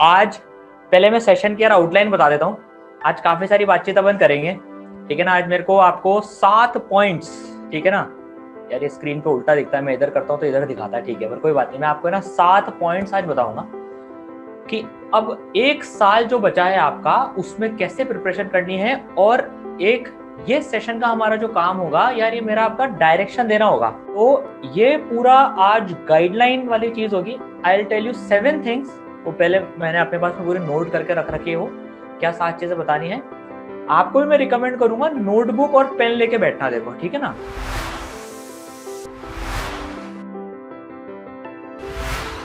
आज पहले मैं सेशन की यार आउटलाइन बता देता हूँ। आज काफी सारी बातचीत अपन करेंगे, ठीक है ना। आज मेरे को आपको 7 पॉइंट्स, ठीक है ना। यार ये स्क्रीन पे उल्टा दिखता है, मैं इधर करता हूँ तो इधर दिखाता है, ठीक है, पर कोई बात नहीं। मैं आपको ना 7 पॉइंट्स आज बताऊंगा कि अब एक साल जो बचा है आपका, उसमें कैसे प्रिपरेशन करनी है। और एक ये सेशन का हमारा जो काम होगा यार, ये मेरा आपका डायरेक्शन देना होगा। तो ये पूरा आज गाइडलाइन वाली चीज होगी। I will tell you 7 things. वो पहले मैंने अपने पास में पूरे नोट करके रख रखी हो, क्या 7 चीजें बतानी है। आपको भी मैं रिकमेंड करूंगा नोटबुक और पेन लेके बैठना, देखो, ठीक है ना।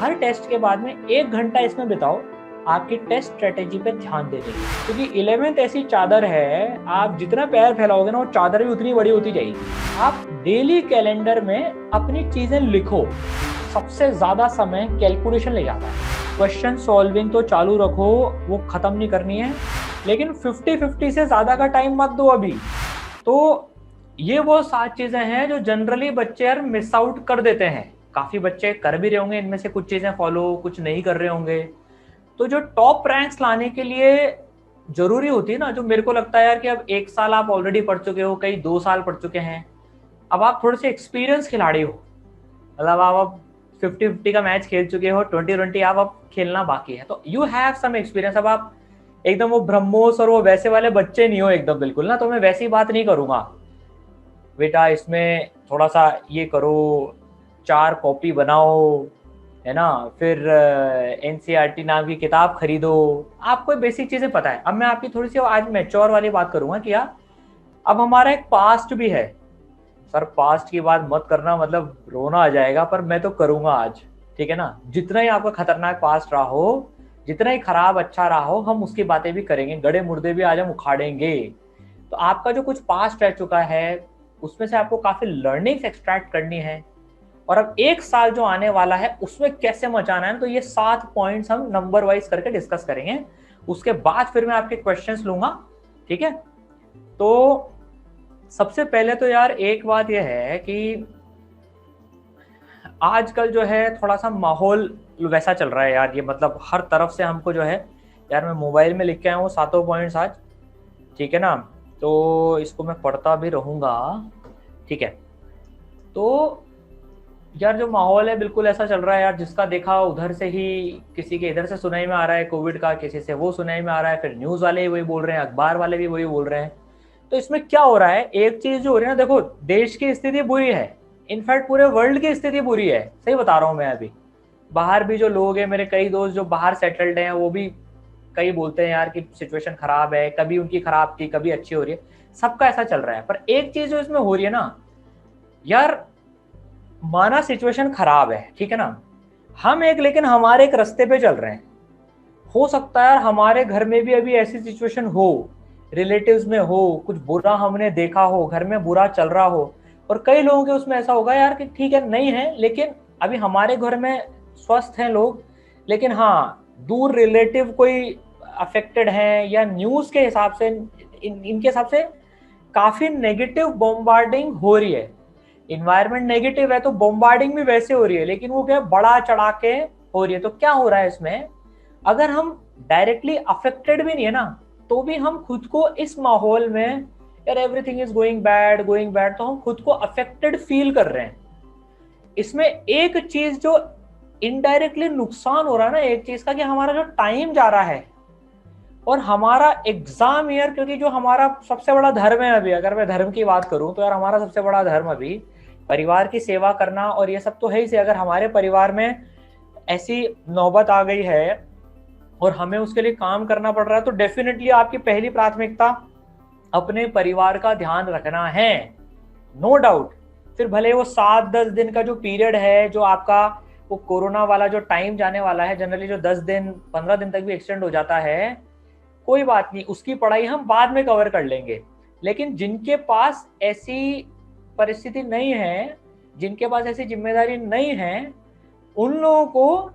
हर टेस्ट के बाद में 1 घंटा इसमें बिताओ आपकी टेस्ट स्ट्रेटेजी पे ध्यान देने की, क्योंकि 11th ऐसी चादर है, आप जितना पैर फैलाओगे ना वो चादर भी उतनी बड़ी होती जाएगी। आप डेली कैलेंडर में अपनी चीजें लिखो। सबसे ज्यादा समय कैलकुलेशन ले जाता है। क्वेश्चन सॉल्विंग तो चालू रखो, वो खत्म नहीं करनी है, लेकिन 50-50 से ज्यादा का टाइम मत दो अभी। तो ये वो 7 चीजें हैं जो जनरली बच्चे यार मिस आउट कर देते हैं। काफी बच्चे कर भी रहे होंगे इनमें से कुछ चीजें फॉलो, कुछ नहीं कर रहे होंगे। तो जो टॉप रैंक्स लाने के लिए जरूरी होती है ना, जो मेरे को लगता है यार कि अब 1 साल आप ऑलरेडी पढ़ चुके हो, कई 2 साल पढ़ चुके हैं, अब आप थोड़े से एक्सपीरियंस खिलाड़ी हो। मतलब आप अब 50-50 का मैच खेल चुके हो, 20-20 आप अब खेलना बाकी है, तो यू हैव सम एक्सपीरियंस। अब आप एकदम वो ब्रह्मोस और वो वैसे वाले बच्चे नहीं हो एकदम, बिल्कुल ना। तो मैं वैसी बात नहीं करूंगा, बेटा इसमें थोड़ा सा ये करो, 4 कॉपी बनाओ, है ना, फिर एनसीईआरटी नाम की किताब खरीदो। आपको बेसिक चीजें पता है। अब मैं आपकी थोड़ी सी आज मैच्योर वाली बात करूंगा कि यार अब हमारा एक पास्ट भी है। सर पास्ट की बात मत करना, मतलब रोना आ जाएगा, पर मैं तो करूंगा आज, ठीक है ना। जितना ही आपका खतरनाक पास्ट रहा हो, जितना ही खराब अच्छा रहा हो, हम उसकी बातें भी करेंगे, गड़े मुर्दे भी आज हम उखाड़ेंगे। तो आपका जो कुछ पास्ट रह चुका है उसमें से आपको काफी लर्निंग्स एक्सट्रैक्ट करनी है, और अब 1 साल जो आने वाला है उसमें कैसे मचाना है। तो ये 7 पॉइंट्स हम नंबर वाइज करके डिस्कस करेंगे। उसके बाद फिर मैं आपके क्वेश्चंस लूंगा, ठीक है। तो सबसे पहले तो यार एक बात यह है कि आजकल जो है थोड़ा सा माहौल वैसा चल रहा है यार, ये मतलब हर तरफ से हमको जो है, यार मैं मोबाइल में लिख के आया हूँ 7 पॉइंट्स आज, ठीक है ना। तो इसको मैं पढ़ता भी रहूंगा, ठीक है। तो यार जो माहौल है बिल्कुल ऐसा चल रहा है यार, जिसका देखा उधर से ही, किसी के इधर से सुनाई में आ रहा है कोविड का, किसी से वो सुनाई में आ रहा है, फिर न्यूज वाले ही वही बोल रहे हैं, अखबार वाले भी वही बोल रहे हैं। तो इसमें क्या हो रहा है, एक चीज जो हो रही है ना, देखो देश की स्थिति बुरी है, इनफैक्ट पूरे वर्ल्ड की स्थिति बुरी है, सही बता रहा हूँ मैं। अभी बाहर भी जो लोग हैं, मेरे कई दोस्त जो बाहर सेटल्ड हैं, वो भी कई बोलते हैं यार कि सिचुएशन खराब है, कभी उनकी खराब थी कभी अच्छी हो रही है, सबका ऐसा चल रहा है। पर एक चीज जो इसमें हो रही है ना यार, माना सिचुएशन खराब है, ठीक है ना, हम एक, लेकिन हमारे एक रास्ते पे चल रहे हैं। हो सकता है यार हमारे घर में भी अभी ऐसी सिचुएशन हो, रिलेटिव्स में हो, कुछ बुरा हमने देखा हो, घर में बुरा चल रहा हो, और कई लोगों के उसमें ऐसा होगा यार कि ठीक है नहीं है, लेकिन अभी हमारे घर में स्वस्थ हैं लोग, लेकिन हाँ दूर रिलेटिव कोई अफेक्टेड हैं, या न्यूज के हिसाब से इनके हिसाब से काफी नेगेटिव बॉम्बार्डिंग हो रही है। इन्वायरमेंट नेगेटिव है तो बॉम्बार्डिंग भी वैसे हो रही है, लेकिन वो क्या बड़ा चढ़ा के हो रही है। तो क्या हो रहा है इसमें, अगर हम डायरेक्टली अफेक्टेड भी नहीं है ना, तो भी हम खुद को इस माहौल में, यार एवरीथिंग इज गोइंग बैड, तो हम खुद को अफेक्टेड फील कर रहे हैं। इसमें एक चीज जो इनडायरेक्टली नुकसान हो रहा है ना एक चीज का, कि हमारा जो टाइम जा रहा है, और हमारा एग्जाम ईयर, क्योंकि जो हमारा सबसे बड़ा धर्म है अभी, अगर मैं धर्म की बात करूं तो यार हमारा सबसे बड़ा धर्म अभी परिवार की सेवा करना, और ये सब तो है ही से। अगर हमारे परिवार में ऐसी नौबत आ गई है और हमें उसके लिए काम करना पड़ रहा है, तो डेफिनेटली आपकी पहली प्राथमिकता अपने परिवार का ध्यान रखना है, नो डाउट। फिर भले वो 7-10 दिन का जो पीरियड है, जो आपका वो कोरोना वाला जो टाइम जाने वाला है, जनरली जो 10 दिन 15 दिन तक भी एक्सटेंड हो जाता है, कोई बात नहीं, उसकी पढ़ाई हम बाद में कवर कर लेंगे। लेकिन जिनके पास ऐसी परिस्थिति नहीं है, जिनके पास ऐसी जिम्मेदारी नहीं है, उन लोगों को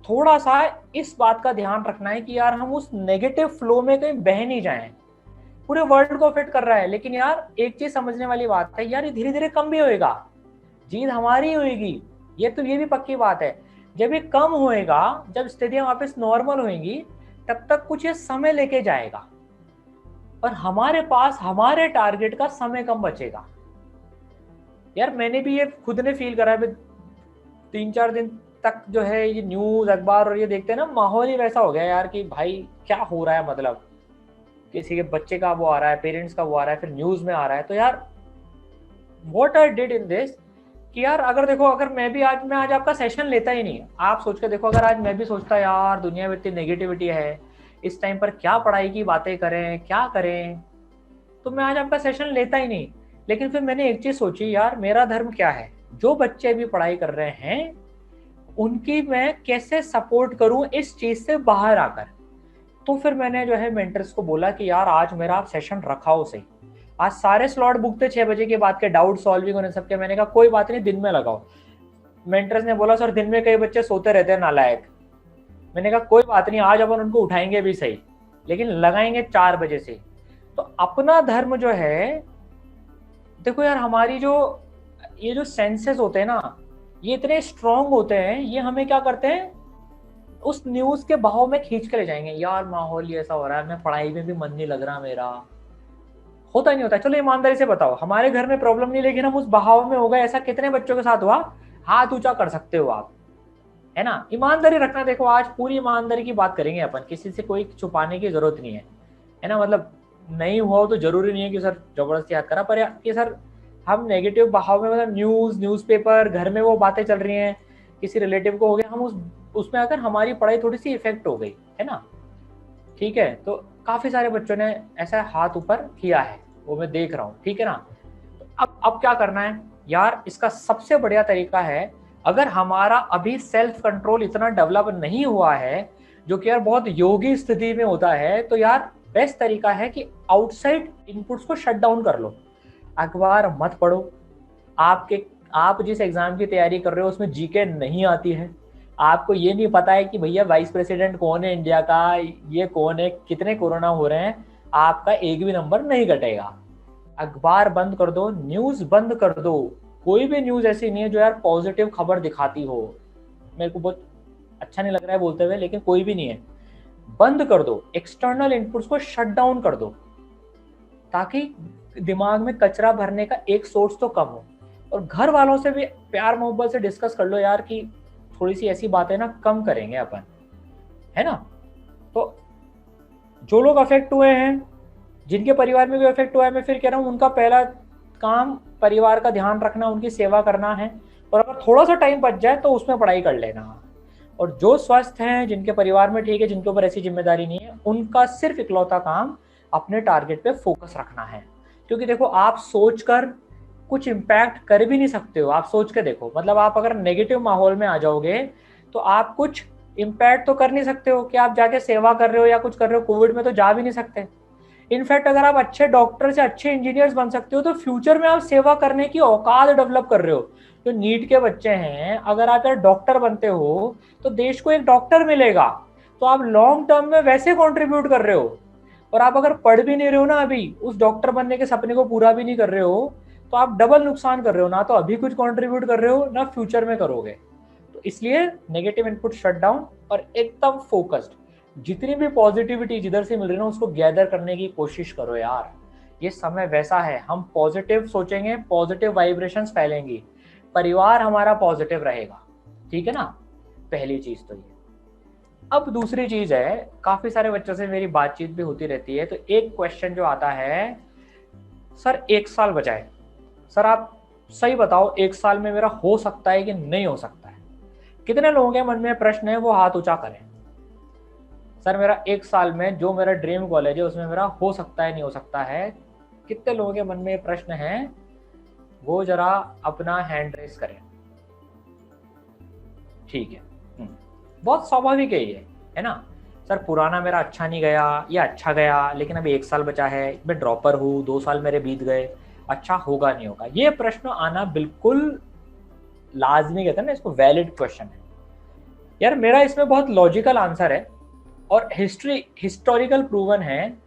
थोड़ा सा इस बात का ध्यान रखना है कि यार हम उस नेगेटिव फ्लो में कहीं बह नहीं जाएं। पूरे वर्ल्ड को अफेक्ट कर रहा है, लेकिन यार एक चीज समझने वाली बात है यार, ये धीरे धीरे कम भी होएगा, जीत हमारी होएगी, ये तो ये भी पक्की बात है। जब ये कम होएगा, जब स्थितियां वापस नॉर्मल होंगी, तब तक कुछ ये समय लेके जाएगा और हमारे पास हमारे टारगेट का समय कम बचेगा। यार मैंने भी ये खुद ने फील करा है, 3-4 दिन तक जो है ये न्यूज अखबार और ये देखते हैं ना, माहौल ही वैसा हो गया यार कि भाई क्या हो रहा है, मतलब किसी के बच्चे का वो आ रहा है, पेरेंट्स का वो आ रहा है, फिर न्यूज में आ रहा है। तो यार what I did in this कि यार अगर देखो, अगर मैं आज आपका सेशन लेता ही नहीं, आप सोच के देखो, अगर आज मैं भी सोचता यार दुनिया में इतनी नेगेटिविटी है, इस टाइम पर क्या पढ़ाई की बातें करें, क्या करें, तो मैं आज आपका सेशन लेता ही नहीं। लेकिन फिर मैंने एक चीज सोची, यार मेरा धर्म क्या है, जो बच्चे भी पढ़ाई कर रहे हैं उनकी मैं कैसे सपोर्ट करूं इस चीज से बाहर आकर। तो फिर मैंने जो है मेंटर्स को बोला कि यार आज मेरा आप सेशन रखाओ सही। आज सारे स्लॉट बुक थे 6 बजे के बाद के, डाउट सॉल्विंग और सबके। मैंने कहा कोई बात नहीं, दिन में लगाओ। मेंटर्स ने बोला सर दिन में कई बच्चे सोते रहते हैं नालायक। मैंने कहा कोई बात नहीं, आज अपन उनको उठाएंगे भी सही, लेकिन लगाएंगे 4 बजे से। तो अपना धर्म जो है, देखो यार हमारी जो ये जो सेंसेस होते हैं ना, ये इतने स्ट्रांग होते हैं, ये हमें क्या करते हैं, उस न्यूज के बहाव में खींच के ले जाएंगे। यार माहौल ही ऐसा हो रहा है, मैं पढ़ाई में भी मन नहीं लग रहा मेरा, होता नहीं होता। चलो ईमानदारी से बताओ, हमारे घर में प्रॉब्लम नहीं, लेकिन हम उस बहाव में हो गए। ऐसा कितने बच्चों के साथ हुआ, हाथ ऊंचा कर सकते हो आप, है ना। ईमानदारी रखना। देखो आज पूरी ईमानदारी की बात करेंगे अपन, किसी से कोई छुपाने की जरूरत नहीं है ना। मतलब नहीं हुआ तो जरूरी नहीं है कि सर जबरदस्ती याद करा, पर कि सर हम नेगेटिव बहाव में, मतलब न्यूज़पेपर, घर में वो बातें चल रही हैं, किसी रिलेटिव को हो गया, हम उसमें आकर हमारी पढ़ाई थोड़ी सी इफेक्ट हो गई, है ना। ठीक है, तो काफी सारे बच्चों ने ऐसा हाथ ऊपर किया है, वो मैं देख रहा हूँ, ठीक है ना। तो अब क्या करना है यार, इसका सबसे बढ़िया तरीका है, अगर हमारा अभी सेल्फ कंट्रोल इतना डेवलप नहीं हुआ है, जो कि यार बहुत योगी स्थिति में होता है, तो यार बेस्ट तरीका है कि आउटसाइड इनपुट्स को शट डाउन कर लो। अखबार मत पढ़ो। आप जिस एग्जाम की तैयारी कर रहे हो उसमें जीके नहीं आती है, आपको ये नहीं पता है कि भैया वाइस प्रेसिडेंट कौन है इंडिया का, ये कौन है, कितने कोरोना हो रहे हैं, आपका एक भी नंबर नहीं घटेगा। अखबार बंद कर दो, न्यूज बंद कर दो। कोई भी न्यूज ऐसी नहीं है जो यार पॉजिटिव खबर दिखाती हो। मेरे को बहुत अच्छा नहीं लग रहा है बोलते हुए, लेकिन कोई भी नहीं है। बंद कर दो, एक्सटर्नल इनपुट्स को शट डाउन कर दो, ताकि दिमाग में कचरा भरने का एक सोर्स तो कम हो। और घर वालों से भी प्यार मोहब्बत से डिस्कस कर लो यार कि थोड़ी सी ऐसी बातें ना कम करेंगे अपन, है ना। तो जो लोग अफेक्ट हुए हैं, जिनके परिवार में भी अफेक्ट हुआ है, मैं फिर कह रहा हूँ उनका पहला काम परिवार का ध्यान रखना, उनकी सेवा करना है। और अगर थोड़ा सा टाइम बच जाए तो उसमें पढ़ाई कर लेना। और जो स्वस्थ हैं, जिनके परिवार में ठीक है, जिनके ऊपर ऐसी जिम्मेदारी नहीं है, उनका सिर्फ इकलौता काम अपने टारगेट पे फोकस रखना है। क्योंकि देखो आप सोचकर कुछ इम्पैक्ट कर भी नहीं सकते हो। आप सोच के देखो, मतलब आप अगर नेगेटिव माहौल में आ जाओगे तो आप कुछ इम्पैक्ट तो कर नहीं सकते हो कि आप जाके सेवा कर रहे हो या कुछ कर रहे हो। कोविड में तो जा भी नहीं सकते। इनफैक्ट अगर आप अच्छे डॉक्टर से अच्छे इंजीनियर्स बन सकते हो तो फ्यूचर में आप सेवा करने की औकात डेवलप कर रहे हो। जो नीट के बच्चे हैं, अगर आप यार डॉक्टर बनते हो तो देश को एक डॉक्टर मिलेगा, तो आप लॉन्ग टर्म में वैसे कंट्रीब्यूट कर रहे हो। और आप अगर पढ़ भी नहीं रहे हो ना, अभी उस डॉक्टर बनने के सपने को पूरा भी नहीं कर रहे हो, तो आप डबल नुकसान कर रहे हो। ना तो अभी कुछ कंट्रीब्यूट कर रहे हो, ना फ्यूचर में करोगे। तो इसलिए नेगेटिव इनपुट शट डाउन और एकदम फोकस्ड, जितनी भी पॉजिटिविटी जिधर से मिल रही है ना, उसको गैदर करने की कोशिश करो यार। ये समय वैसा है, हम पॉजिटिव सोचेंगे, पॉजिटिव वाइब्रेशंस फैलेंगी, परिवार हमारा पॉजिटिव रहेगा, ठीक है ना। पहली चीज तो ये। अब दूसरी चीज है, काफी सारे बच्चों से मेरी बातचीत भी होती रहती है, तो एक क्वेश्चन जो आता है, सर 1 साल बचा है, सर आप सही बताओ 1 साल में मेरा हो सकता है कि नहीं हो सकता है। कितने लोगों के मन में प्रश्न है, वो हाथ ऊंचा करें। सर मेरा 1 साल में जो मेरा ड्रीम कॉलेज है उसमें मेरा हो सकता है नहीं हो सकता है। कितने लोगों के मन में प्रश्न है, वो जरा अपना हैंड रेस करें। ठीक है, बहुत स्वाभाविक है ये, है ना। सर पुराना मेरा अच्छा नहीं गया या अच्छा गया, लेकिन अभी 1 साल बचा है, मैं ड्रॉपर हूँ, 2 साल मेरे बीत गए, अच्छा होगा नहीं होगा। ये प्रश्न आना बिल्कुल लाजमी, कहते हैं ना इसको, वैलिड क्वेश्चन है यार। मेरा इसमें बहुत लॉजिकल आंसर है और हिस्टोरिकल प्रूवन है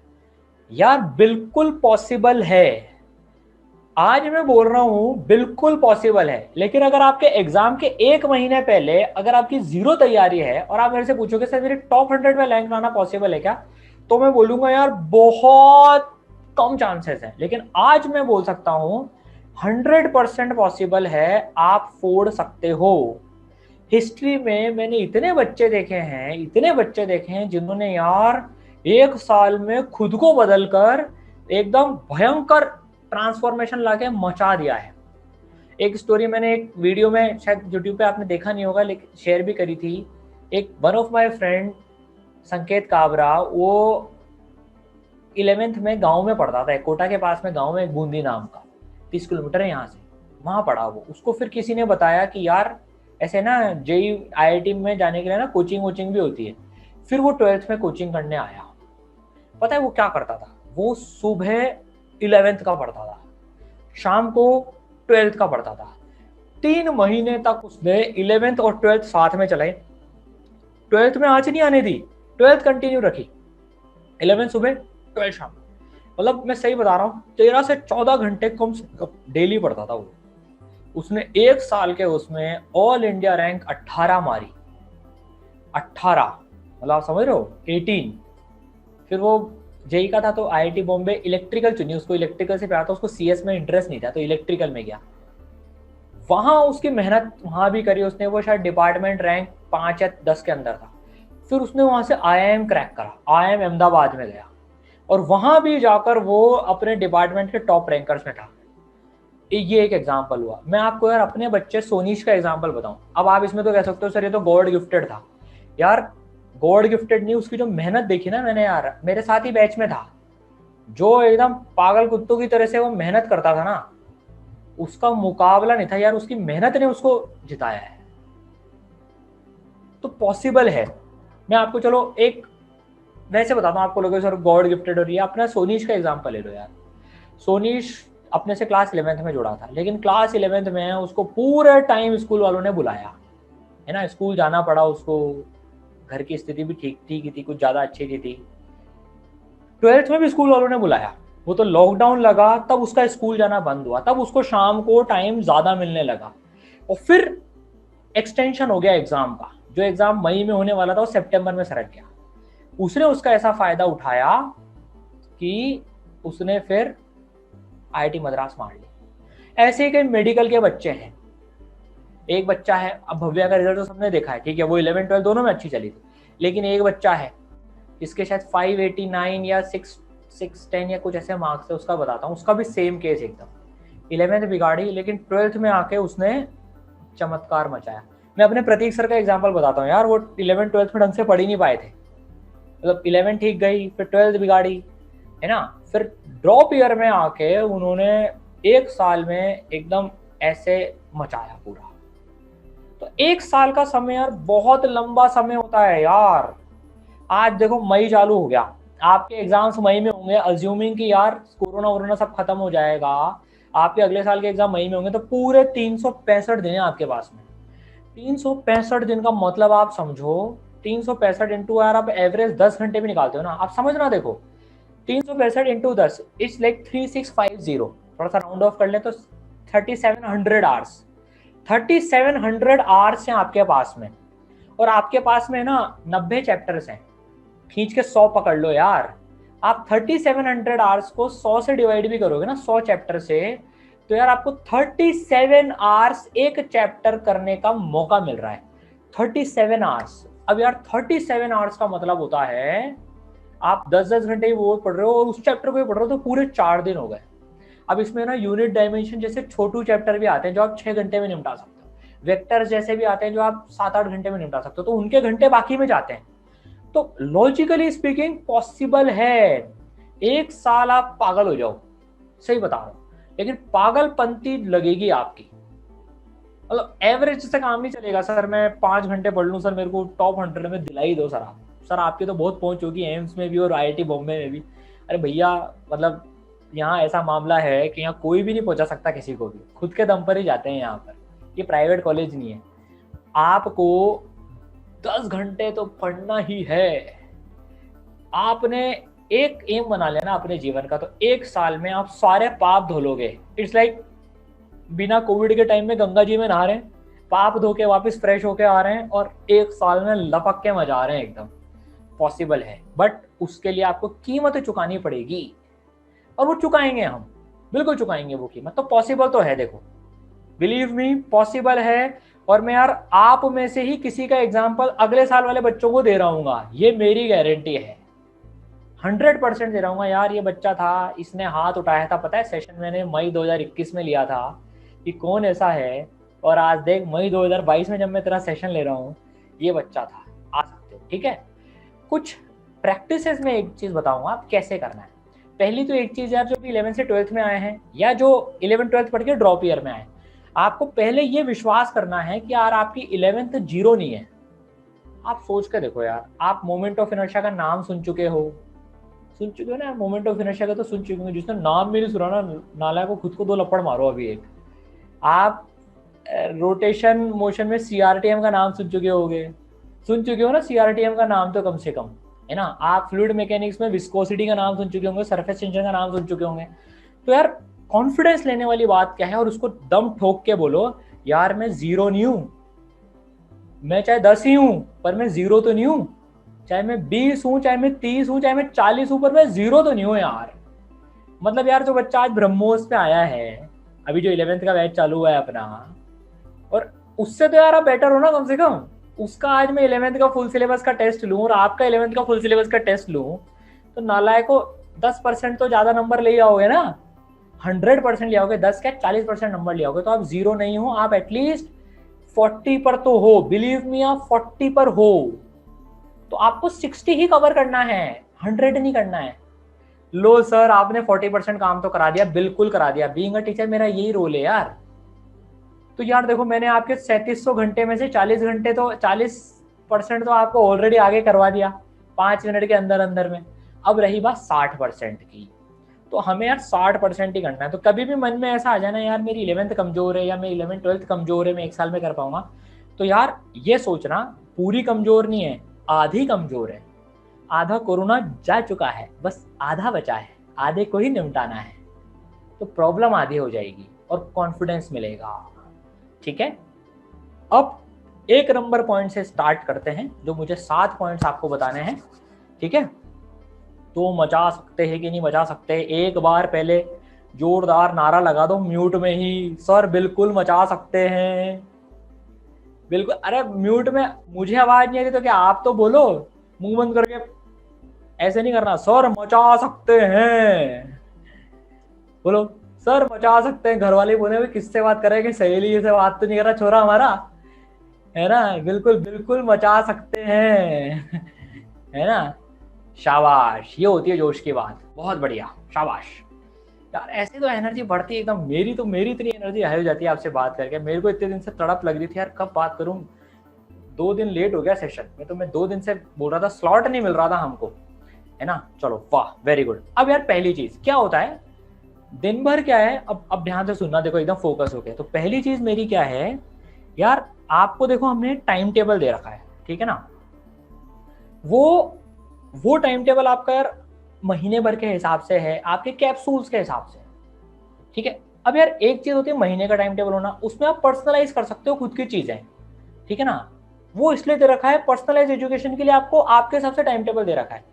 यार, बिल्कुल पॉसिबल है। आज मैं बोल रहा हूं बिल्कुल पॉसिबल है, लेकिन अगर आपके एग्जाम के 1 महीने पहले अगर आपकी जीरो तैयारी है और आप मेरे से पूछोगे सर मेरे टॉप 100 में रैंक लाना पॉसिबल है क्या, तो मैं बोलूंगा यार बहुत कम चांसेस है। लेकिन आज मैं बोल सकता हूं 100% पॉसिबल है, आप फोड़ सकते हो। हिस्ट्री में मैंने इतने बच्चे देखे हैं, इतने बच्चे देखे हैं जिन्होंने यार 1 साल में खुद को बदलकर एकदम भयंकर ट्रांसफॉर्मेशन लाके मचा दिया है। एक स्टोरी मैंने एक वीडियो में शायद यूट्यूब पे आपने देखा नहीं होगा, लेकिन शेयर भी करी थी। एक वन ऑफ माय फ्रेंड संकेत काबरा, वो 11th में गांव में पढ़ता था, कोटा के पास में गांव में एक बूंदी नाम का, 30 किलोमीटर है यहाँ से, वहाँ पढ़ा वो। उसको फिर किसी ने बताया कि यार ऐसे ना जेई आईआईटी में जाने के लिए ना कोचिंग वोचिंग भी होती है। फिर वो 12th में कोचिंग करने आया। पता है वो क्या करता था, वो सुबह 11th का पढ़ता था, शाम को 12th का पढ़ता था। 3 महीने तक उसने 11th और 12th साथ में चलाई। 12th में आज नहीं आने दी, 12th कंटिन्यू रखी, 11th सुबह 12th शाम। मतलब मैं सही बता रहा हूँ 13 से 14 घंटे कम से कम डेली पढ़ता था वो। उसने 1 साल के उसमें ऑल इंडिया रैंक 18 मारी, 18, मतलब आप समझ रहे हो 18। फिर वो जेई का था तो आईआईटी बॉम्बे इलेक्ट्रिकल चुनी, उसको इलेक्ट्रिकल से प्यार था, उसको सीएस में इंटरेस्ट नहीं था तो इलेक्ट्रिकल में गया। वहां उसकी मेहनत वहां भी करी उसने, वो शायद डिपार्टमेंट रैंक 5 या 10 के अंदर था। फिर उसने वहां से आईआईएम क्रैक करा, आईआईएम अहमदाबाद में गया और वहां भी जाकर वो अपने डिपार्टमेंट के टॉप रैंकर्स में था। ये एक एग्जाम्पल हुआ। मैं आपको यार अपने बच्चे सोनीश का एग्जाम्पल बताऊं, अब आप इसमें तो कह सकते हो सर ये तो गॉड गिफ्टेड था। यार गॉड गिफ्टेड नहीं, उसकी जो मेहनत देखी ना मैंने, यार मेरे साथ ही बैच में था, जो एकदम पागल कुत्तों की तरह से वो मेहनत करता था ना, उसका मुकाबला नहीं था यार, उसकी मेहनत ने उसको जिताया है। तो पॉसिबल है। मैं आपको चलो एक वैसे बताता हूँ, आपको लोगों सर गॉड गिफ्टेड हो रही है, अपना सोनीश का एग्जाम्पल ले लो यार। सोनीश अपने से क्लास 11th में जुड़ा था, लेकिन क्लास 11th में उसको पूरे टाइम स्कूल वालों ने बुलाया है ना, स्कूल जाना पड़ा उसको, घर की स्थिति भी ठीक ठीक ही थी, कुछ ज्यादा अच्छी नहीं थी। 12th में भी स्कूल वालों ने बुलाया, वो तो लॉकडाउन लगा तब उसका स्कूल जाना बंद हुआ, तब उसको शाम को टाइम ज्यादा मिलने लगा। और फिर एक्सटेंशन हो गया एग्जाम का, जो एग्जाम मई में होने वाला था वो सितंबर में सरक गया। उसने उसका ऐसा फायदा उठाया कि उसने फिर आईआईटी मद्रास मार ली। ऐसे ही कई मेडिकल के बच्चे हैं। एक बच्चा है, अब भव्या का रिजल्ट तो सबने देखा है, ठीक है, वो 11 12 दोनों में अच्छी चली थी। लेकिन एक बच्चा है इसके शायद 589 या 610 या कुछ ऐसे मार्क्स है, उसका बताता हूँ। उसका भी सेम केस एकदम, 11th बिगाड़ी लेकिन 12th में आके उसने चमत्कार मचाया। मैं अपने प्रतीक सर का एग्जाम्पल बताता हूँ यार, वो 11 12th में ढंग से पढ़ ही नहीं पाए थे, मतलब 11 ठीक गई फिर 12th बिगाड़ी है ना। फिर ड्रॉप ईयर में आके उन्होंने 1 साल में एकदम ऐसे मचाया पूरा। तो 1 साल का समय यार बहुत लंबा समय होता है यार। आज देखो मई चालू हो गया, आपके एग्जाम्स मई में होंगे, अज्यूमिंग कि यार कोरोना वोरोना सब खत्म हो जाएगा, आपके अगले साल के एग्जाम मई में होंगे, तो पूरे 365 दिन है आपके पास में। 365 दिन का मतलब आप समझो, 365 इंटू यार आप एवरेज 10 घंटे भी निकालते हो ना, आप समझना देखो 365 इंटू 10 इट्स लाइक 3650, थोड़ा सा राउंड ऑफ कर ले तो 3700 आवर्स। 3700 आवर्स हैं आपके पास में, और आपके पास में ना 90 चैप्टर्स हैं, खींच के 100 पकड़ लो यार। आप 3700 आवर्स को 100 से डिवाइड भी करोगे ना, 100 चैप्टर से, तो यार आपको 37 आवर्स एक चैप्टर करने का मौका मिल रहा है। 37 आवर्स। अब यार 37 आवर्स का मतलब होता है आप 10-10 घंटे वो पढ़ रहे हो और उस चैप्टर को भी पढ़ रहे हो, तो पूरे 4 दिन हो गए। अब इसमें ना यूनिट डायमेंशन जैसे छोटू चैप्टर भी आते हैं जो आप 6 घंटे में निपटा सकते हो, वेक्टर्स जैसे भी आते हैं जो आप 7-8 घंटे में निपटा सकते हो, तो उनके घंटे बाकी में जाते हैं। तो लॉजिकली स्पीकिंग पॉसिबल है, 1 साल आप पागल हो जाओ, सही बता रहा हूं, लेकिन पागलपंती लगेगी आपकी। मतलब एवरेज से काम नहीं चलेगा सर, मैं 5 घंटे पढ़ लूं सर, मेरे को टॉप 100 में दिला ही दो सर आप। सर आपकी तो बहुत पहुंच होगी एम्स में भी और आईआईटी बॉम्बे में भी। अरे भैया मतलब यहाँ ऐसा मामला है कि यहाँ कोई भी नहीं पहुंचा सकता किसी को भी, खुद के दम पर ही जाते हैं यहाँ पर। ये प्राइवेट कॉलेज नहीं है, आपको 10 घंटे तो पढ़ना ही है। आपने एक एम बना लेना अपने जीवन का, तो एक साल में आप सारे पाप धो लोगे। इट्स लाइक बिना कोविड के टाइम में गंगा जी में नहा रहे हैं, पाप धो के वापस फ्रेश होके आ रहे हैं और एक साल में लपक के मजा आ रहे हैं एकदम। पॉसिबल है, बट उसके लिए आपको कीमत चुकानी पड़ेगी, और वो चुकाएंगे हम, बिल्कुल चुकाएंगे वो कीमत। तो पॉसिबल तो है, देखो बिलीव मी पॉसिबल है। और मैं यार आप में से ही किसी का एग्जाम्पल अगले साल वाले बच्चों को दे रहा हूँ, ये मेरी गारंटी है, 100% दे रहा हूँ यार। ये बच्चा था, इसने हाथ उठाया था, पता है सेशन मैंने मई 2021 में लिया था कि कौन ऐसा है, और आज देख मई 2022 में जब मैं तेरा सेशन ले रहा हूँ, ये बच्चा था। आ सकते हो, ठीक है। कुछ प्रैक्टिसेस में एक चीज बताऊंगा आप कैसे करना है। पहली तो एक चीज यार, जो भी 11 से 12th में आए हैं या जो 11-12th पढ़ के ड्रॉप ईयर में आए, आपको पहले ये विश्वास करना है कि यार आपकी 11th जीरो नहीं है। आप सोच के देखो यार, आप मोमेंट ऑफ इनर्शिया का नाम सुन चुके हो ना, मोमेंट ऑफ इनर्शिया का तो सुन चुके होंगे। जिसने नाम भी नहीं सुना ना, नाला को खुद को 2 लपड़ मारो अभी एक। आप रोटेशन मोशन में CRTM का नाम सुन चुके हो ना, CRTM का नाम तो कम से कम, है ना। आप फ्लूइड मैकेनिक्स में विस्कोसिटी का नाम सुन चुके होंगे, सरफेस टेंशन का नाम सुन चुके होंगे। तो यार कॉन्फिडेंस लेने वाली बात क्या है, और उसको दम ठोक के बोलो यार मैं जीरो नहीं हूं, मैं चाहे 10 ही हूं पर मैं जीरो तो नहीं हूं, चाहे मैं 20 हूं, चाहे मैं 30 हूं, चाहे मैं 40 हूं, पर मैं जीरो तो नहीं हूं यार। मतलब यार जो बच्चा आज ब्रह्मोस पे आया है, अभी जो 11th का बैच चालू हुआ है अपना, और उससे तो यार आप बेटर हो ना कम से कम। उसका आज मैं 11th का फुल सिलेबस का टेस्ट लूं और आपका 11th का फुल सिलेबस का टेस्ट लूं, तो नालायक को 10% तो ज्यादा नंबर ले आओगे ना, 100% ले आओगे, 10 क्या 40% नंबर ले आओगे। तो आप जीरो नहीं हो, आप एटलीस्ट 40 पर तो हो, बिलीव मी आप 40 पर हो। तो आपको 60 ही कवर करना है, 100 नहीं करना है। लो सर आपने 40% काम तो करा दिया, बिल्कुल करा दिया, बीइंग अ टीचर मेरा यही रोल है यार। तो यार देखो मैंने आपके 3700 घंटे में से 40 घंटे तो 40% तो आपको ऑलरेडी आगे करवा दिया 5 मिनट के अंदर अंदर में। अब रही बात 60% की, तो हमें यार 60% ही करना है। तो कभी भी मन में ऐसा आ जाना यार मेरी 11th कमजोर है या मेरी 11th-12th कमजोर है, मैं एक साल में कर पाऊंगा, तो यार ये सोचना पूरी कमजोर नहीं है, आधी कमजोर है। आधा कोरोना जा चुका है, बस आधा बचा है, आधे को ही निपटाना है, तो प्रॉब्लम आधी हो जाएगी और कॉन्फिडेंस मिलेगा, ठीक है। अब 1 नंबर पॉइंट से स्टार्ट करते हैं, जो मुझे 7 पॉइंट्स आपको बताने हैं, ठीक है। तो मचा सकते हैं कि नहीं मचा सकते, एक बार पहले जोरदार नारा लगा दो म्यूट में ही, सर बिल्कुल मचा सकते हैं, बिल्कुल। अरे म्यूट में मुझे आवाज नहीं आ रही तो क्या आप तो बोलो, मुंह बंद करके, ऐसे नहीं करना, सर मचा सकते हैं बोलो, सर मचा सकते हैं। घर वाले बोले किससे बात कर रहे हैं, कि सहेली से बात तो नहीं कर रहा छोरा हमारा, है ना, बिल्कुल बिल्कुल मचा सकते हैं है ना। शाबाश, ये होती है जोश की बात, बहुत बढ़िया, शाबाश यार। ऐसे तो एनर्जी बढ़ती है एकदम, मेरी इतनी एनर्जी हाई हो जाती है आपसे बात करके। मेरे को इतने दिन से तड़प लग रही थी यार कब बात करूं, 2 दिन लेट हो गया सेशन में, तो मैं 2 दिन से बोल रहा था, स्लॉट नहीं मिल रहा था हमको, है ना। चलो वाह वेरी गुड। अब यार पहली चीज क्या होता है, दिन भर क्या है, अब ध्यान से सुनना, देखो एकदम फोकस होके। तो पहली चीज मेरी क्या है यार, आपको देखो हमने टाइम टेबल दे रखा है, ठीक है ना। वो टाइम टेबल आपका यार महीने भर के हिसाब से है, आपके कैप्सूल्स के हिसाब से, ठीक है। अब यार एक चीज होती है महीने का टाइम टेबल होना, उसमें आप पर्सनलाइज कर सकते हो खुद की चीजें, ठीक है ना। वो इसलिए दे रखा है पर्सनलाइज एजुकेशन के लिए, आपको आपके हिसाब से टाइम टेबल दे रखा है।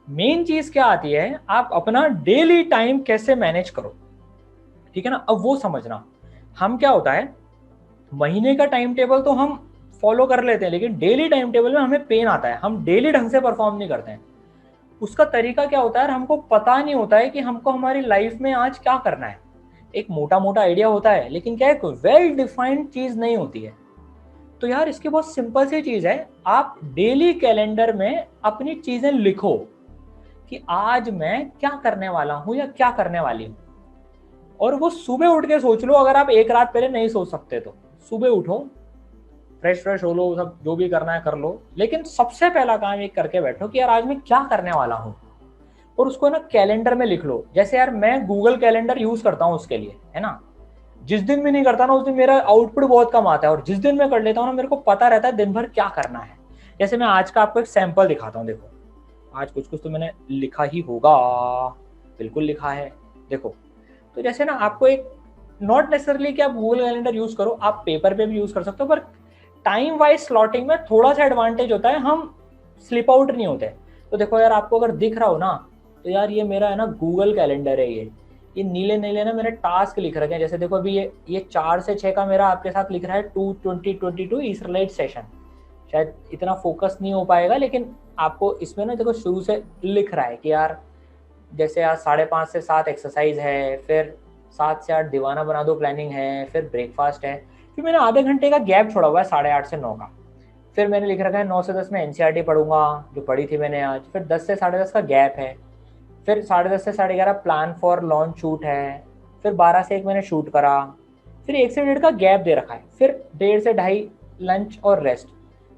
मेन चीज क्या आती है, आप अपना डेली टाइम कैसे मैनेज करो, ठीक है ना। अब वो समझना, हम क्या होता है, महीने का टाइम टेबल तो हम फॉलो कर लेते हैं, लेकिन डेली टाइम टेबल में हमें पेन आता है, हम डेली ढंग से परफॉर्म नहीं करते हैं। उसका तरीका क्या होता है, हमको पता नहीं होता है कि हमको हमारी लाइफ में आज क्या करना है। एक मोटा मोटा आइडिया होता है, लेकिन क्या एक वेल डिफाइंड चीज नहीं होती है। तो यार इसकी बहुत सिंपल सी चीज है, आप डेली कैलेंडर में अपनी चीजें लिखो कि आज मैं क्या करने वाला हूं या क्या करने वाली हूं, और वो सुबह उठ के सोच लो। अगर आप एक रात पहले नहीं सोच सकते तो सुबह उठो, फ्रेश हो लो, सब जो भी करना है कर लो, लेकिन सबसे पहला काम एक करके बैठो कि यार आज मैं क्या करने वाला हूँ, और उसको ना कैलेंडर में लिख लो। जैसे यार मैं गूगल कैलेंडर यूज करता हूँ उसके लिए, है ना। जिस दिन भी नहीं करता ना, उस दिन मेरा आउटपुट बहुत कम आता है, और जिस दिन मैं कर लेता हूँ ना, मेरे को पता रहता है दिन भर क्या करना है। जैसे मैं आज का आपको एक सैंपल दिखाता हूँ, देखो आज कुछ कुछ तो मैंने लिखा ही होगा, बिल्कुल लिखा है। देखो, तो जैसे ना आपको एक, नॉट नेसेसरली कि आप गूगल कैलेंडर यूज करो, आप पेपर पे भी यूज कर सकते हो, पर टाइम वाइज स्लॉटिंग में थोड़ा सा एडवांटेज होता है, हम स्लिप आउट नहीं होते। तो देखो यार, आपको अगर दिख रहा हो ना, तो यार ये मेरा है ना गूगल कैलेंडर है, ये नीले नीले ना मेरे टास्क लिख रखे हैं। जैसे देखो अभी ये 4 से 6 का मेरा आपके साथ लिख रहा है 2/2022 इसराइलाइट सेशन। शायद इतना फोकस नहीं हो पाएगा, लेकिन आपको इसमें ना देखो शुरू से लिख रहा है कि यार जैसे आज 5:30 से 7 एक्सरसाइज है, फिर 7 से 8 दीवाना बना दो प्लानिंग है, फिर ब्रेकफास्ट है, फिर मैंने आधे घंटे का गैप छोड़ा हुआ है 8:30 से 9 का। फिर मैंने लिख रखा है 9 से 10 में एनसीईआरटी पढ़ूंगा, जो पढ़ी थी मैंने आज। फिर 10 से 10:30 का गैप है, फिर 10:30 से 11:30 प्लान फॉर लॉन्च शूट है, फिर 12 से 1 मैंने शूट करा, फिर 1 से 1.5 का गैप दे रखा है, फिर 1:30 से 2:30 लंच और रेस्ट।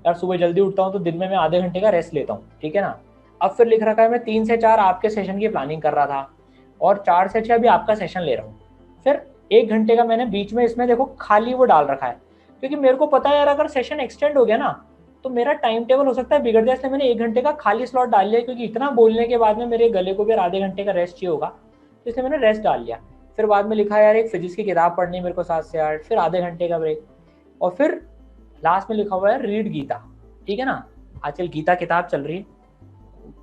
यार सुबह जल्दी उठता हूँ तो दिन में मैं आधे घंटे का रेस्ट लेता हूँ, ठीक है ना। अब फिर लिख रखा है मैं 3 से 4 आपके सेशन की प्लानिंग कर रहा था, और 4 से 6 भी आपका सेशन ले रहा हूँ। फिर 1 घंटे का मैंने बीच में इसमें देखो खाली वो डाल रखा है, क्योंकि मेरे को पता है यार अगर सेशन एक्सटेंड हो गया ना तो मेरा टाइम टेबल हो सकता है बिगड़ जाए, इसलिए मैंने 1 घंटे का खाली स्लॉट डाल लिया, क्योंकि इतना बोलने के बाद में मेरे गले को भी आधे घंटे का रेस्ट चाहिए होगा, तो इसलिए मैंने रेस्ट डाल लिया। फिर बाद में लिखा यार एक फिजिक्स की किताब पढ़नी है मेरे को 7 से 8, फिर आधे घंटे का ब्रेक, और फिर लास्ट में लिखा हुआ है रीड गीता, ठीक है ना। आजकल गीता किताब चल रही है,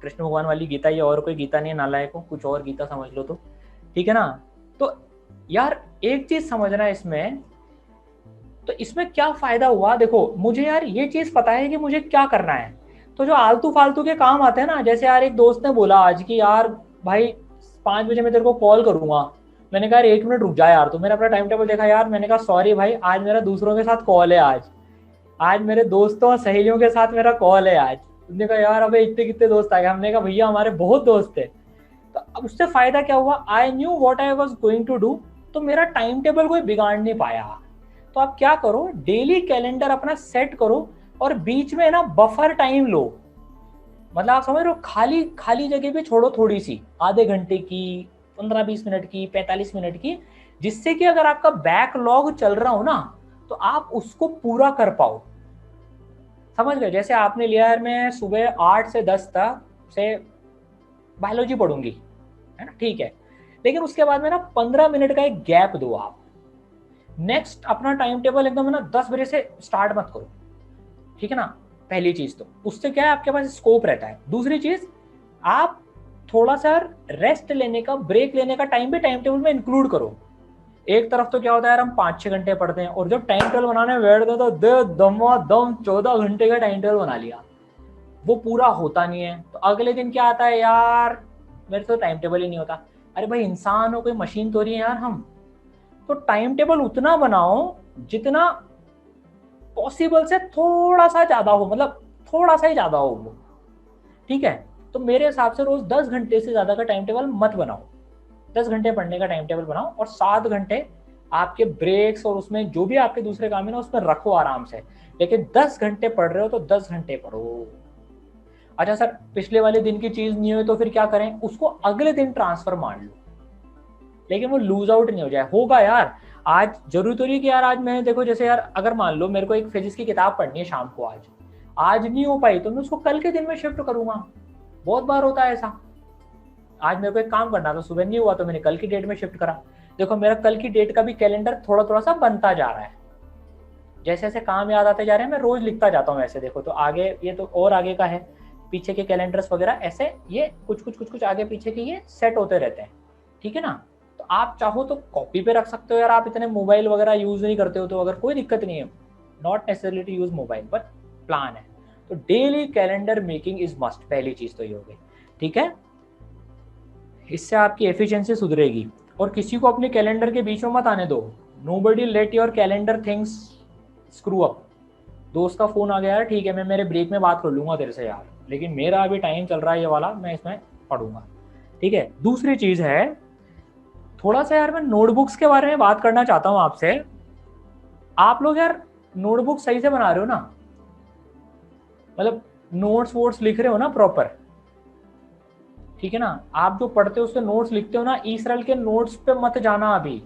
कृष्ण भगवान वाली गीता, ये और कोई गीता नहीं है नालायक को, कुछ और गीता समझ लो तो, ठीक है ना। तो यार एक चीज समझना इसमें, तो इसमें क्या फायदा हुआ, देखो मुझे यार ये चीज पता है कि मुझे क्या करना है। तो जो आलतू फालतू के काम आते हैं ना, जैसे यार एक दोस्त ने बोला आज कि यार भाई 5 बजे मैं तेरे को कॉल करूंगा, मैंने कहा यार 1 मिनट रुक जा यार। तो मैंने अपना टाइम टेबल देखा यार, मैंने कहा सॉरी भाई, आज मेरा दूसरों के साथ कॉल है, आज मेरे दोस्तों और सहेलियों के साथ मेरा कॉल है आज। उसने कहा यार अबे इतने कितने दोस्त आ गए, हमने कहा भैया हमारे बहुत दोस्त थे। तो अब उससे फायदा क्या हुआ, I knew what I was going to do, तो मेरा टाइम टेबल कोई बिगाड़ नहीं पाया। तो आप क्या करो, डेली कैलेंडर अपना सेट करो, और बीच में ना बफर टाइम लो, मतलब आप समझ रहे हो, खाली खाली जगह भी छोड़ो थोड़ी सी, आधे घंटे की, 15-20 मिनट की, 45 मिनट की, जिससे कि अगर आपका बैकलॉग चल रहा हो ना तो आप उसको पूरा कर पाओ। समझ गए, जैसे आपने लिया है मैं सुबह 8 से 10 तक से बायोलॉजी पढ़ूंगी, है ना, ठीक है, लेकिन उसके बाद में ना 15 मिनट का एक गैप दो आप। नेक्स्ट अपना टाइम टेबल एकदम है ना 10 बजे से स्टार्ट मत करो, ठीक है ना। पहली चीज, तो उससे क्या है आपके पास स्कोप रहता है। दूसरी चीज, आप थोड़ा सा रेस्ट लेने का, ब्रेक लेने का टाइम भी टाइम टेबल में इंक्लूड करो। एक तरफ तो क्या होता है यार, हम 5-6 घंटे पढ़ते हैं, और जब टाइम टेबल बनाने बैठते तो दम 14 घंटे का टाइम टेबल बना लिया, वो पूरा होता नहीं है। तो अगले दिन क्या आता है यार, मेरे तो टाइम टेबल ही नहीं होता। अरे भाई इंसान हो, कोई मशीन तो नहीं है यार हम। तो टाइम टेबल उतना बनाओ जितना पॉसिबल से थोड़ा सा ज्यादा हो, मतलब थोड़ा सा ही ज्यादा हो वो, ठीक है। तो मेरे हिसाब से रोज 10 घंटे से ज्यादा का टाइम टेबल मत बनाओ, 10 घंटे पढ़ने का टाइम टेबल बनाओ, और 7 घंटे आपके ब्रेक्स और उसमें जो भी आपके दूसरे काम है ना उसमें रखो आराम से। लेकिन 10 घंटे पढ़ रहे हो तो 10 घंटे पढ़ो। अच्छा सर, पिछले वाले दिन की चीज नहीं हुई तो फिर क्या करें, उसको अगले दिन ट्रांसफर मान लो, लेकिन वो लूज आउट नहीं हो जाए। होगा यार, आज जरूरी तो नहीं कि यार आज मैं, देखो जैसे यार अगर मान लो मेरे को एक फिजिक्स की किताब पढ़नी है शाम को, आज नहीं हो पाई तो मैं उसको कल के दिन में शिफ्ट करूंगा। बहुत बार होता है ऐसा, आज मेरे को एक काम करना था, सुबह नहीं हुआ तो मैंने कल की डेट में शिफ्ट करा। देखो मेरा कल की डेट का भी कैलेंडर थोड़ा थोड़ा सा बनता जा रहा है, जैसे जैसे काम याद आते जा रहे हैं मैं रोज लिखता जाता हूँ ऐसे। देखो तो आगे ये तो और आगे का है, पीछे के कैलेंडर्स वगैरह ऐसे, ये कुछ आगे पीछे के ये सेट होते रहते हैं, ठीक है ना। तो आप चाहो तो कॉपी पे रख सकते हो यार, आप इतने मोबाइल वगैरह यूज नहीं करते हो तो अगर कोई दिक्कत नहीं है, not necessary to use mobile, but plan है। तो daily calendar making is must, पहली चीज तो ये हो गई, ठीक है। इससे आपकी एफिशिएंसी सुधरेगी, और किसी को अपने कैलेंडर के बीच में मत आने दो। Nobody let your calendar things screw up. दोस्त का फोन आ गया यार, ठीक है मैं मेरे ब्रेक में बात कर लूंगा तेरे से यार, लेकिन मेरा अभी टाइम चल रहा है ये वाला, मैं इसमें पढ़ूंगा, ठीक है। दूसरी चीज है, थोड़ा सा यार मैं नोटबुक्स के बारे में बात करना चाहता हूँ आपसे। आप लोग यार नोटबुक सही से बना रहे हो ना, मतलब नोट्स वोट्स लिख रहे हो ना प्रॉपर, ठीक है ना। आप जो पढ़ते हो उससे नोट्स लिखते हो ना, इसराइल के नोट्स पे मत जाना अभी,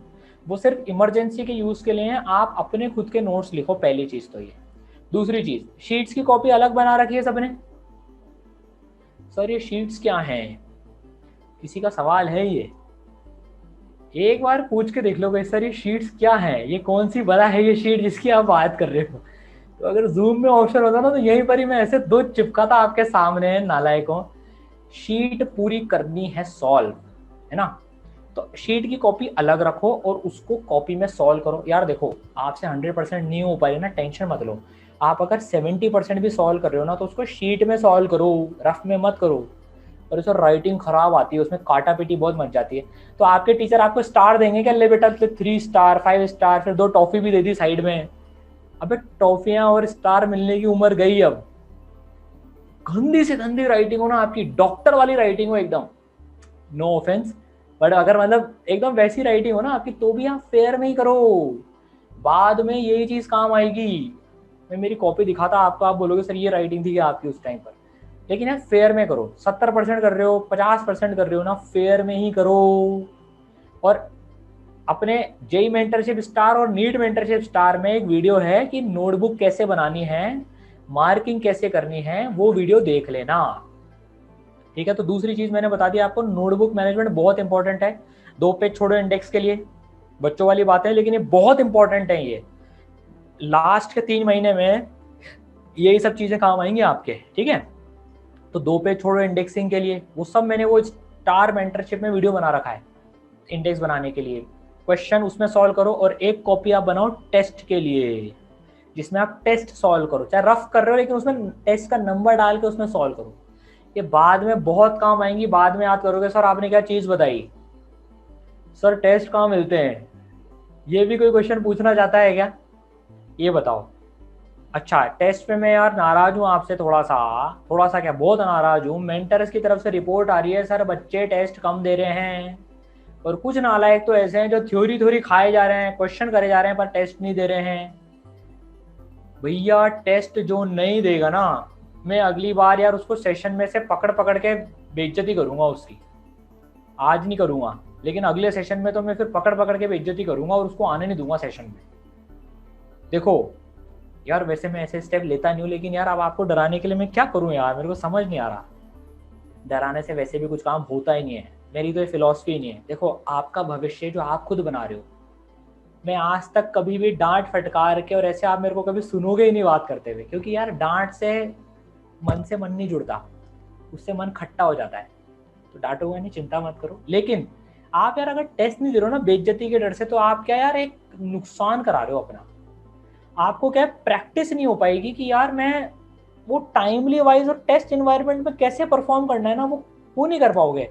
वो सिर्फ इमरजेंसी के यूज के लिए हैं। आप अपने खुद के नोट्स लिखो, पहली चीज तो ये। दूसरी चीज, शीट्स की कॉपी अलग बना रखी है सबने, सर ये शीट्स क्या हैं, किसी का सवाल है ये, एक बार पूछ के देख लो भाई सर ये शीट्स क्या है, ये कौन सी बला है ये शीट जिसकी आप बात कर रहे हो। तो अगर जूम में ऑप्शन होता ना तो यहीं पर ही मैं ऐसे दो चिपका था आपके सामने नालायकों। शीट पूरी करनी है सॉल्व, है ना, तो शीट की कॉपी अलग रखो और उसको कॉपी में सॉल्व करो। यार देखो आपसे 100% नहीं हो पाएगा ना, टेंशन मत लो, आप अगर 70% भी सॉल्व कर रहे हो ना तो उसको शीट में सॉल्व करो, रफ में मत करो। और इसमें राइटिंग खराब आती है, उसमें काटा पीटी बहुत मच जाती है। तो आपके टीचर आपको स्टार देंगे क्या, ले बेटा 3 स्टार 5 स्टार, फिर 2 टॉफी भी दे दी साइड में। अबे टॉफियां और स्टार मिलने की उम्र गई अब। गंदी से गंदी राइटिंग हो ना आपकी, डॉक्टर वाली राइटिंग हो एकदम, नो ऑफेंस, बट अगर मतलब एकदम वैसी राइटिंग हो ना आपकी तो भी आप फेयर में ही करो, बाद में यही चीज काम आएगी। मैं मेरी कॉपी दिखाता आपको, आप बोलोगे सर ये राइटिंग थी आपकी उस टाइम पर, लेकिन यार फेयर में करो। 70% कर रहे हो 50% कर रहे हो ना, फेयर में ही करो। और अपने जेई मेंटरशिप स्टार और नीट मेंटरशिप स्टार में एक वीडियो है कि नोटबुक कैसे बनानी है, मार्किंग कैसे करनी है, वो वीडियो देख लेना, ठीक है। तो दूसरी चीज मैंने बता दी आपको, नोटबुक मैनेजमेंट बहुत इंपॉर्टेंट है। 2 पेज छोड़ो इंडेक्स के लिए, बच्चों वाली बातें, लेकिन ये बहुत इंपॉर्टेंट है। ये लास्ट के 3 महीने में यही सब चीजें काम आएंगी आपके, ठीक है। तो 2 पेज छोड़ो इंडेक्सिंग के लिए, वो सब मैंने वो स्टार मेंटरशिप में वीडियो बना रखा है इंडेक्स बनाने के लिए। क्वेश्चन उसमें सॉल्व करो और एक कॉपी आप बनाओ टेस्ट के लिए, जिसमें आप टेस्ट सॉल्व करो, चाहे रफ कर रहे हो लेकिन उसमें टेस्ट का नंबर डाल के उसमें सॉल्व करो। ये बाद में बहुत काम आएंगी, बाद में याद करोगे सर आपने क्या चीज बताई, सर टेस्ट कहाँ मिलते हैं, ये भी कोई क्वेश्चन पूछना चाहता है क्या, ये बताओ। अच्छा टेस्ट पे मैं यार नाराज हूँ आपसे, थोड़ा सा क्या, बहुत नाराज हूँ। मेंटर्स की तरफ से रिपोर्ट आ रही है सर बच्चे टेस्ट कम दे रहे हैं, और कुछ नालायक तो ऐसे हैं जो थ्योरी थ्योरी खाए जा रहे हैं, क्वेश्चन करे जा रहे हैं पर टेस्ट नहीं दे रहे हैं। भैया टेस्ट जो नहीं देगा ना, मैं अगली बार यार उसको सेशन में से पकड़ पकड़ के बेइज्जती करूंगा उसकी। आज नहीं करूंगा लेकिन अगले सेशन में तो मैं फिर पकड़ पकड़ के बेइज्जती करूंगा और उसको आने नहीं दूंगा सेशन में। देखो यार वैसे मैं ऐसे स्टेप लेता नहीं हूँ, लेकिन यार अब आपको डराने के लिए मैं क्या करूँ यार, मेरे को समझ नहीं आ रहा। डराने से वैसे भी कुछ काम होता ही नहीं है, मेरी तो ये फिलॉसफी नहीं है। देखो आपका भविष्य जो आप खुद बना रहे हो, मैं आज तक कभी भी डांट फटकार के और ऐसे आप मेरे को कभी सुनोगे ही नहीं बात करते हुए, क्योंकि यार डांट से मन नहीं जुड़ता, उससे मन खट्टा हो जाता है। तो डांटोगे नहीं, चिंता मत करो। लेकिन आप यार अगर टेस्ट नहीं दे रहे हो ना बेइज्जती के डर से, तो आप क्या यार एक नुकसान करा रहे हो अपना। आपको क्या प्रैक्टिस नहीं हो पाएगी कि यार मैं वो टाइमली वाइज और टेस्ट इन्वायरमेंट में कैसे परफॉर्म करना है ना, वो नहीं कर पाओगे।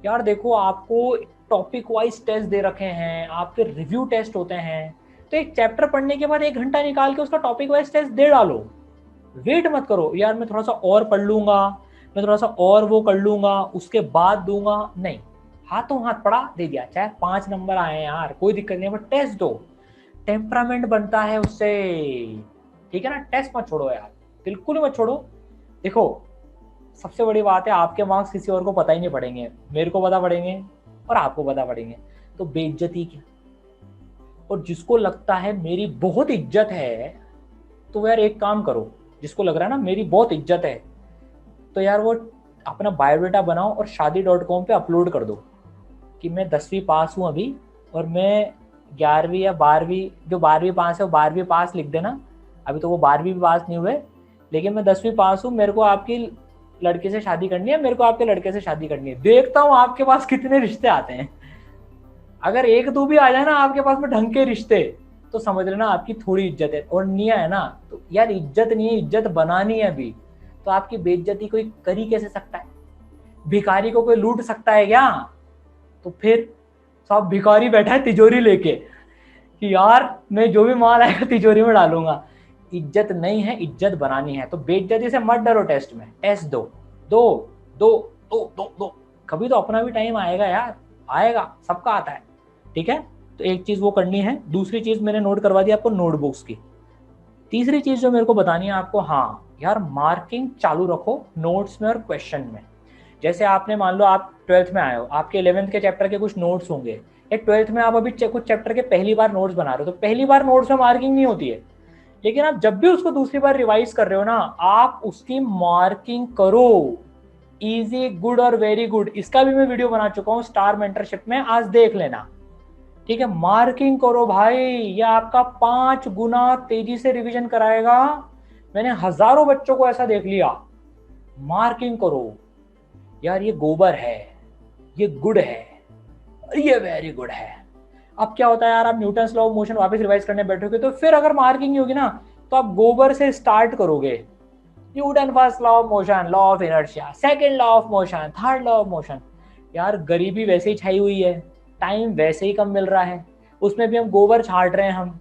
यार देखो आपको टॉपिक वाइज टेस्ट दे रखे हैं, आपके रिव्यू टेस्ट होते हैं, तो एक चैप्टर पढ़ने के बाद 1 घंटा निकाल के उसका टॉपिक वाइज टेस्ट दे डालो। वेट मत करो यार मैं थोड़ा सा और पढ़ लूंगा, मैं थोड़ा सा और वो कर लूंगा उसके बाद दूंगा, नहीं, हाथों हाथ पढ़ा दे दिया, चाहे 5 नंबर आए यार कोई दिक्कत नहीं है, बट टेस्ट दो, टेम्परामेंट बनता है उससे, ठीक है ना। टेस्ट मत छोड़ो यार, बिल्कुल मत छोड़ो। देखो सबसे बड़ी बात है, आपके मार्क्स किसी और को पता ही नहीं पड़ेंगे, मेरे को पता पड़ेंगे और आपको पता पड़ेंगे, तो बेइज्जती क्या। और जिसको लगता है मेरी बहुत इज्जत है, तो यार एक काम करो, जिसको लग रहा है ना मेरी बहुत इज्जत है, तो यार वो अपना बायोडाटा बनाओ और shaadi.com पे अपलोड कर दो कि मैं 10वीं पास हूँ अभी, और मैं 11वीं या 12वीं, जो 12वीं पास है वो 12वीं पास लिख देना, अभी तो वो 12वीं भी पास नहीं हुए, लेकिन मैं 10वीं पास हूँ, मेरे को आपकी लड़के से शादी करनी है, मेरे को आपके लड़के से शादी करनी है, देखता हूँ आपके पास कितने रिश्ते आते हैं। अगर 1-2 भी आ जाए ना आपके पास में ढंग के रिश्ते, तो समझ लेना आपकी थोड़ी इज्जत है। और नहीं है ना तो यार इज्जत नहीं है, इज्जत बनानी है अभी। तो आपकी बेइज्जती कोई कर ही कैसे सकता है, भिखारी को कोई लूट सकता है क्या। तो फिर सब भिखारी बैठा है तिजोरी लेके कि यार मैं जो भी माल आएगा तिजोरी में डालूंगा। इज्जत नहीं है, इज्जत बनानी है। तो बेइज्जती से मत डरो, टेस्ट में टेस्ट दो दो दो दो दो दो, कभी तो अपना भी टाइम आएगा यार, आएगा, सबका आता है, ठीक है। तो एक चीज वो करनी है। दूसरी चीज मैंने नोट करवा दी आपको नोटबुक्स की। तीसरी चीज जो मेरे को बतानी है आपको, हाँ यार मार्किंग चालू रखो नोट्स में और क्वेश्चन में। जैसे आपने मान लो आप 12th में आए हो, आपके 11th के चैप्टर के कुछ नोट्स होंगे, या 12th में आप अभी कुछ चैप्टर के पहली बार नोट्स बना रहे हो, तो पहली बार नोट्स में मार्किंग नहीं होती है, लेकिन आप जब भी उसको दूसरी बार रिवाइज कर रहे हो ना, आप उसकी मार्किंग करो। इजी, गुड और वेरी गुड, इसका भी मैं वीडियो बना चुका हूँ स्टार मेंटरशिप में, आज देख लेना। ठीक है, मार्किंग करो भाई, ये आपका 5 गुना तेजी से रिवीजन कराएगा। मैंने हजारों बच्चों को ऐसा देख लिया। मार्किंग करो यार, ये गोबर है, ये गुड है, ये वेरी गुड है। अब क्या होता है यार, आप न्यूटन्स लॉ ऑफ मोशन वापस रिवाइज करने बैठोगे तो फिर अगर मार्किंग नहीं होगी ना, तो आप गोबर से स्टार्ट करोगे। Newton first law of motion, law of inertia, second law of motion, third law of motion. यार गरीबी वैसे ही छाई हुई है, टाइम वैसे ही कम मिल रहा है, उसमें भी हम गोबर छाट रहे हैं हम।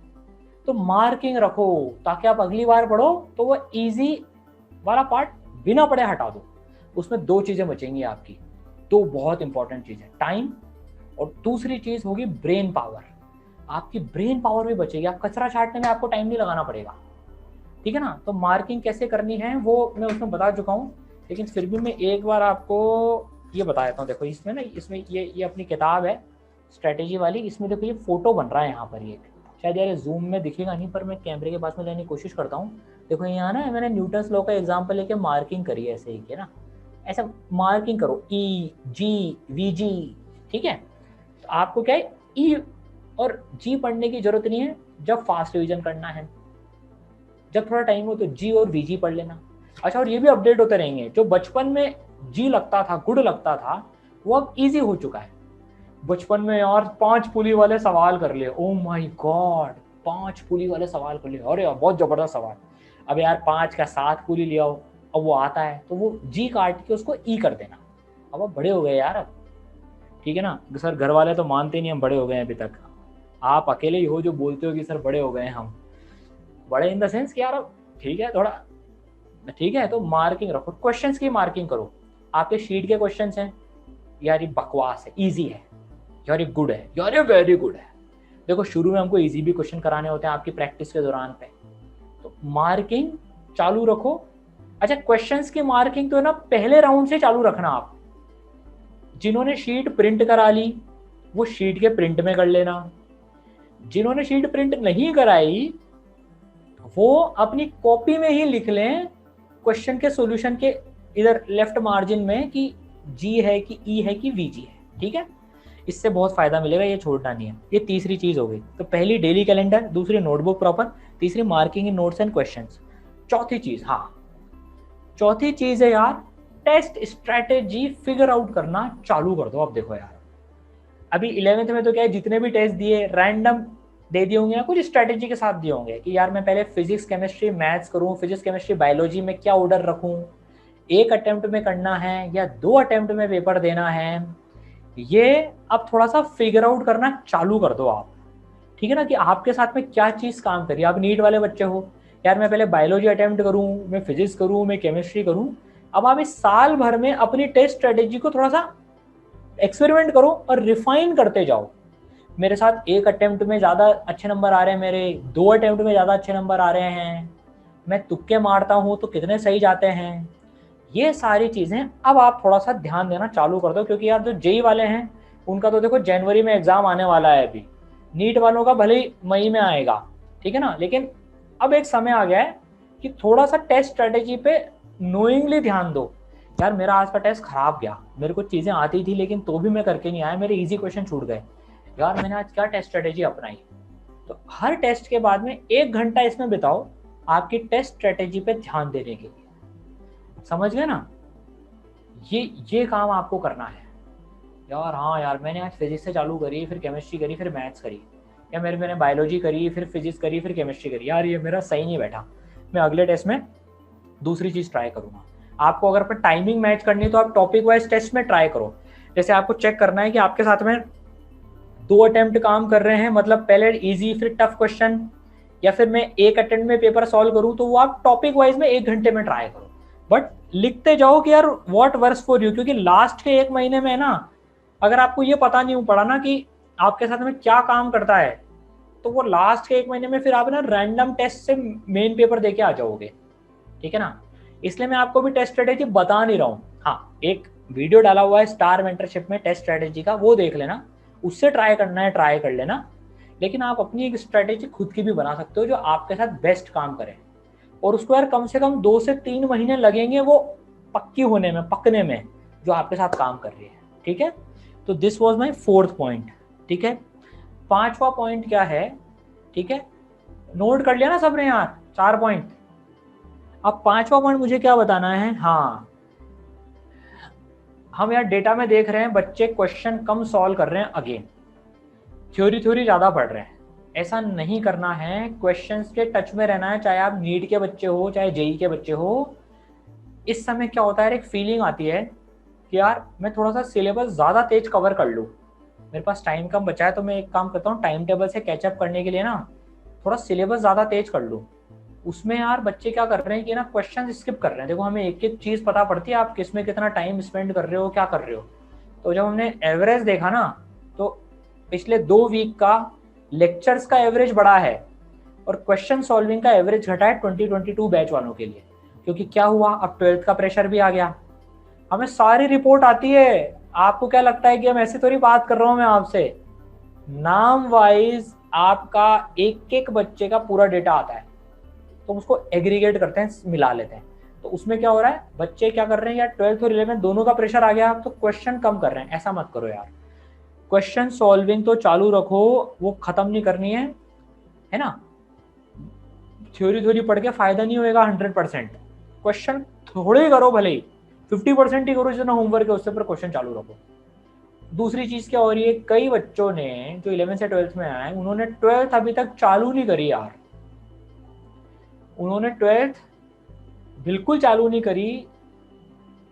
तो मार्किंग रखो ताकि आप अगली बार पढ़ो तो वो इजी वाला पार्ट बिना पढ़े हटा दो। उसमें दो चीजें बचेंगी आपकी, दो बहुत इंपॉर्टेंट चीज है, टाइम और दूसरी चीज होगी ब्रेन पावर। आपकी ब्रेन पावर भी बचेगी, आप कचरा छाटने में आपको टाइम नहीं लगाना पड़ेगा। ठीक है ना। तो मार्किंग कैसे करनी है वो मैं उसमें बता चुका हूँ, लेकिन फिर भी मैं एक बार आपको ये बता देता हूँ। देखो इसमें ना, इसमें ये अपनी किताब है स्ट्रेटेजी वाली, इसमें देखो ये फोटो बन रहा है यहाँ पर। ये शायद यार जूम में दिखेगा नहीं, पर मैं कैमरे के पास में लेने की कोशिश करता हूँ। देखो यहाँ ना मैंने न्यूटन्स लॉ का एग्जाम्पल लेके मार्किंग करी है, ऐसे ही है ना, ऐसा मार्किंग करो, ई जी वी जी। ठीक है, तो आपको क्या है, ई और जी पढ़ने की जरूरत नहीं है जब फास्ट रिवीजन करना है। जब थोड़ा टाइम हो तो जी और वी जी पढ़ लेना। अच्छा, और ये भी अपडेट होते रहेंगे, जो बचपन में जी लगता था, गुड लगता था, वो अब इजी हो चुका है। बचपन में यार 5 पुली वाले सवाल कर लिए, ओ माय गॉड, 5 पुली वाले सवाल कर लिए, अरे यार बहुत जबरदस्त सवाल। अब यार 5 का 7 पुली लिया हो, अब वो आता है तो वो जी काट के उसको ई कर देना। अब आप बड़े हो गए यार अब। ठीक है ना सर, घर वाले तो मानते नहीं हम बड़े हो गए हैं अभी तक। आप अकेले ही हो जो बोलते हो कि सर बड़े हो गए हैं हम। बड़े इन द सेंस कि यार अब ठीक है थोड़ा, ठीक है। तो मार्किंग रखो, क्वेश्चंस की मार्किंग करो। आपके शीट के क्वेश्चंस हैं, यार ये बकवास है, इजी है, यार ये गुड है, यार ये वेरी गुड है। देखो शुरू में हमको इजी भी क्वेश्चन कराने होते हैं आपकी प्रैक्टिस के दौरान पे, तो मार्किंग चालू रखो। अच्छा, क्वेश्चंस की मार्किंग तो ना पहले राउंड से चालू रखना। आप जिन्होंने शीट प्रिंट करा ली वो शीट के प्रिंट में कर लेना, जिन्होंने शीट प्रिंट नहीं कराई वो अपनी कॉपी में ही लिख लें क्वेश्चन के सॉल्यूशन के इधर लेफ्ट मार्जिन में कि जी है कि ई है कि वी जी है। ठीक है, इससे बहुत फायदा मिलेगा, ये छोड़ना नहीं है। ये तीसरी चीज हो गई। तो पहली डेली कैलेंडर, दूसरी नोटबुक प्रॉपर, तीसरी marking in notes and questions. चौथी चीज, हाँ चौथी चीज है यार, टेस्ट स्ट्रेटेजी फिगर आउट करना चालू कर दो। अब देखो यार, अभी 11th में तो क्या है, जितने भी टेस्ट दिए रैंडम दे दिए होंगे या कुछ स्ट्रेटेजी के साथ दिए होंगे कि यार मैं पहले फिजिक्स केमिस्ट्री मैथ्स करूं, फिजिक्स केमिस्ट्री बायोलॉजी में क्या ऑर्डर रखूं, एक अटेम्प्ट में करना है या 2 अटेम्प्ट में पेपर देना है। ये अब थोड़ा सा फिगर आउट करना चालू कर दो आप। ठीक है ना, कि आपके साथ में क्या चीज काम करिए। आप नीट वाले बच्चे हो, यार मैं पहले बायोलॉजी अटेम्प्ट करूं, मैं फिजिक्स करूं, मैं केमिस्ट्री करूं। अब आप इस साल भर में अपनी टेस्ट स्ट्रेटेजी को थोड़ा सा एक्सपेरिमेंट करो और रिफाइन करते जाओ। मेरे साथ एक अटेम्प्ट में ज़्यादा अच्छे नंबर आ रहे हैं, मेरे 2 अटेम्प्ट में ज़्यादा अच्छे नंबर आ रहे हैं, मैं तुक्के मारता हूँ तो कितने सही जाते हैं। ये सारी चीज़ें अब आप थोड़ा सा ध्यान देना चालू कर दो, क्योंकि यार जो जेई वाले हैं उनका तो देखो जनवरी में एग्ज़ाम आने वाला है अभी, नीट वालों का भले ही मई में आएगा। ठीक है ना, लेकिन अब एक समय आ गया है कि थोड़ा सा टेस्ट स्ट्रेटेजी पे नोइंगली ध्यान दो। यार मेरा आज का टेस्ट खराब गया, मेरे को चीज़ें आती थी लेकिन तो भी मैं करके नहीं आया, मेरे इजी क्वेश्चन छूट गए, यार मैंने आज क्या टेस्ट स्ट्रेटेजी अपनाई। तो हर टेस्ट के बाद में 1 घंटा इसमें बिताओ आपकी टेस्ट स्ट्रेटेजी पे ध्यान देने के लिए। समझ गए ना, ये काम आपको करना है। यार हाँ यार, मैंने आज फिजिक्स से चालू करी, फिर केमिस्ट्री करी, फिर मैथ्स करी, या मैंने बायोलॉजी करी, फिर फिजिक्स करी, फिर केमिस्ट्री करी, यार ये मेरा सही नहीं बैठा, मैं अगले टेस्ट में दूसरी चीज ट्राई करूंगा। आपको अगर टाइमिंग मैच करनी है तो आप टॉपिक वाइज टेस्ट में ट्राई करो। जैसे आपको चेक करना है कि आपके साथ में 2 अटेम्प्ट काम कर रहे हैं, मतलब पहले इजी फिर टफ क्वेश्चन, या फिर मैं एक अटेम्प्ट में पेपर सॉल्व करूं, तो वो आप टॉपिक वाइज में 1 घंटे में ट्राई करो। बट लिखते जाओ कि यार व्हाट वर्क्स फॉर यू, क्योंकि लास्ट के 1 महीने में ना अगर आपको ये पता नहीं पड़ा ना कि आपके साथ में क्या काम करता है, तो वो लास्ट के 1 महीने में फिर आप ना रैंडम टेस्ट से मेन पेपर देके आ जाओगे। ठीक है ना, इसलिए मैं आपको भी टेस्ट स्ट्रेटेजी बता नहीं रहा हूँ। हाँ, एक वीडियो डाला हुआ है स्टार मेंटरशिप में टेस्ट स्ट्रेटेजी का, वो देख लेना, उससे ट्राई करना है ट्राई कर लेना। लेकिन आप अपनी एक स्ट्रेटेजी खुद की भी बना सकते हो जो आपके साथ बेस्ट काम करे, और उसको यार कम से कम 2 से 3 महीने लगेंगे वो पक्की होने में, पकने में जो आपके साथ काम कर रही है। ठीक है, तो this was my fourth point. ठीक है, पांचवा पॉइंट क्या है? ठीक है, नोट कर लिया ना सबने यार 4 पॉइंट। अब पांचवा पॉइंट मुझे क्या बताना है? हाँ, हम यार डेटा में देख रहे हैं बच्चे क्वेश्चन कम सॉल्व कर रहे हैं, अगेन थ्योरी थ्योरी ज्यादा पढ़ रहे हैं। ऐसा नहीं करना है, क्वेश्चंस के टच में रहना है, चाहे आप नीट के बच्चे हो चाहे जेई के बच्चे हो। इस समय क्या होता है, एक फीलिंग आती है कि यार मैं थोड़ा सा सिलेबस ज्यादा तेज कवर कर लूँ, मेरे पास टाइम कम बचा है, तो मैं एक काम करता हूँ, टाइम टेबल से कैचअप करने के लिए ना थोड़ा सिलेबस ज्यादा तेज कर लूँ। उसमें यार बच्चे क्या कर रहे हैं कि ना क्वेश्चन स्किप कर रहे हैं। देखो, हमें एक एक चीज पता पड़ती है, आप किसमें कितना टाइम स्पेंड कर रहे हो, क्या कर रहे हो। तो जब हमने एवरेज देखा ना, तो पिछले 2 वीक का लेक्चर्स का एवरेज बढ़ा है और क्वेश्चन सॉल्विंग का एवरेज घटा है 2022 बैच वालों के लिए। क्योंकि क्या हुआ, अब 12th का प्रेशर भी आ गया, हमें सारी रिपोर्ट आती है। आपको क्या लगता है कि हम ऐसे थोड़ी बात कर रहा हूं मैं आपसे? नाम वाइज आपका एक एक बच्चे का पूरा डेटा आता है, तो उसको एग्रीगेट करते हैं, मिला लेते हैं। तो उसमें क्या हो रहा है, बच्चे क्या कर रहे हैं यार, 12th और 11th दोनों का प्रेशर आ गया, तो क्वेश्चन कम कर रहे हैं। ऐसा मत करो यार, क्वेश्चन सॉल्विंग तो चालू रखो, वो खत्म नहीं करनी है ना। थ्योरी थ्योरी पढ़ के फायदा नहीं होएगा 100%। क्वेश्चन थोड़े करो, भले ही 50% ही करो, जितना होमवर्क है उससे पर क्वेश्चन चालू रखो। दूसरी चीज क्या हो रही है, कई बच्चों ने जो 11th से 12th में आए, उन्होंने 12th अभी तक चालू नहीं करी यार। उन्होंने 12th बिल्कुल चालू नहीं करी,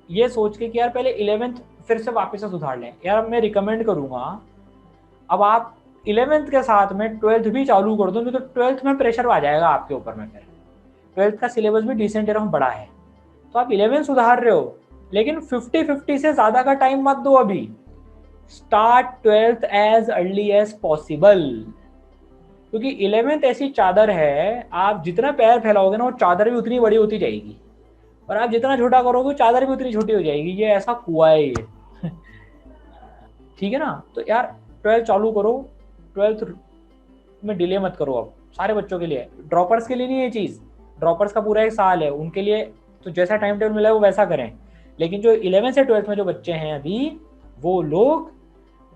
ये सोच के कि यार पहले 11th फिर से वापस से सुधार लें। यार मैं रिकमेंड करूंगा, अब आप 11th के साथ में 12th भी चालू कर दो, नहीं तो 12th में प्रेशर आ जाएगा आपके ऊपर में। फिर 12th का सिलेबस भी डिसेंट एरफ बड़ा है, तो आप 11th सुधार रहे हो, लेकिन 50-50 से ज्यादा का टाइम मत दो अभी। Start 12th as early as possible, क्योंकि 11th ऐसी चादर है, आप जितना पैर फैलाओगे ना, वो चादर भी उतनी बड़ी होती जाएगी, और आप जितना छोटा करोगे चादर भी उतनी छोटी हो जाएगी। ये ऐसा कुआ है ये। ठीक है ना, तो यार 12th चालू करो, 12th में डिले मत करो। अब सारे बच्चों के लिए, ड्रॉपर्स के लिए नहीं ये चीज, ड्रॉपर्स का पूरा 1 साल है उनके लिए, तो जैसा टाइम टेबल मिला है वो वैसा करें। लेकिन जो 11th से 12th में जो बच्चे हैं अभी, वो लोग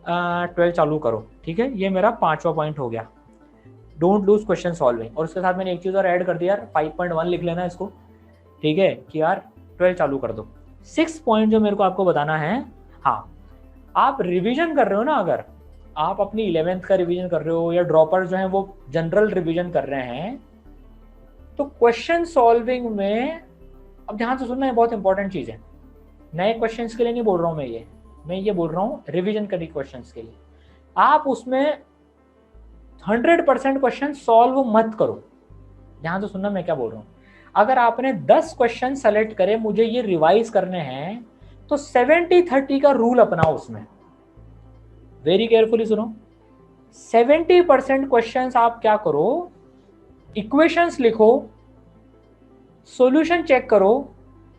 12th चालू करो। ठीक है, ये मेरा 5वां पॉइंट हो गया, डोंट लूज क्वेश्चन सॉल्विंग। और उसके साथ मैंने एक चीज और ऐड कर दिया यार, 5.1 लिख लेना इसको। ठीक है, कि यार 12th चालू कर दो। 6 पॉइंट जो मेरे को आपको बताना है, हाँ, आप रिवीजन कर रहे हो ना, अगर आप अपनी 11th का रिवीजन कर रहे हो, या ड्रॉपर जो हैं वो जनरल रिवीजन कर रहे हैं, तो क्वेश्चन सॉल्विंग में, अब ध्यान से सुनना है, बहुत इंपॉर्टेंट चीज है। नए क्वेश्चंस के लिए नहीं बोल रहा हूं मैं ये बोल रहा हूँ रिवीजन करी क्वेश्चंस के लिए। आप उसमें 100% क्वेश्चन सॉल्व मत करो। ध्यान से सुनना मैं क्या बोल रहा हूँ। अगर आपने 10 क्वेश्चन सेलेक्ट करे, मुझे ये रिवाइज करने हैं, तो 70-30 का रूल अपनाओ उसमें। वेरी केयरफुली सुनो, 70% क्वेश्चंस आप क्या करो, इक्वेशंस लिखो, सॉल्यूशन चेक करो,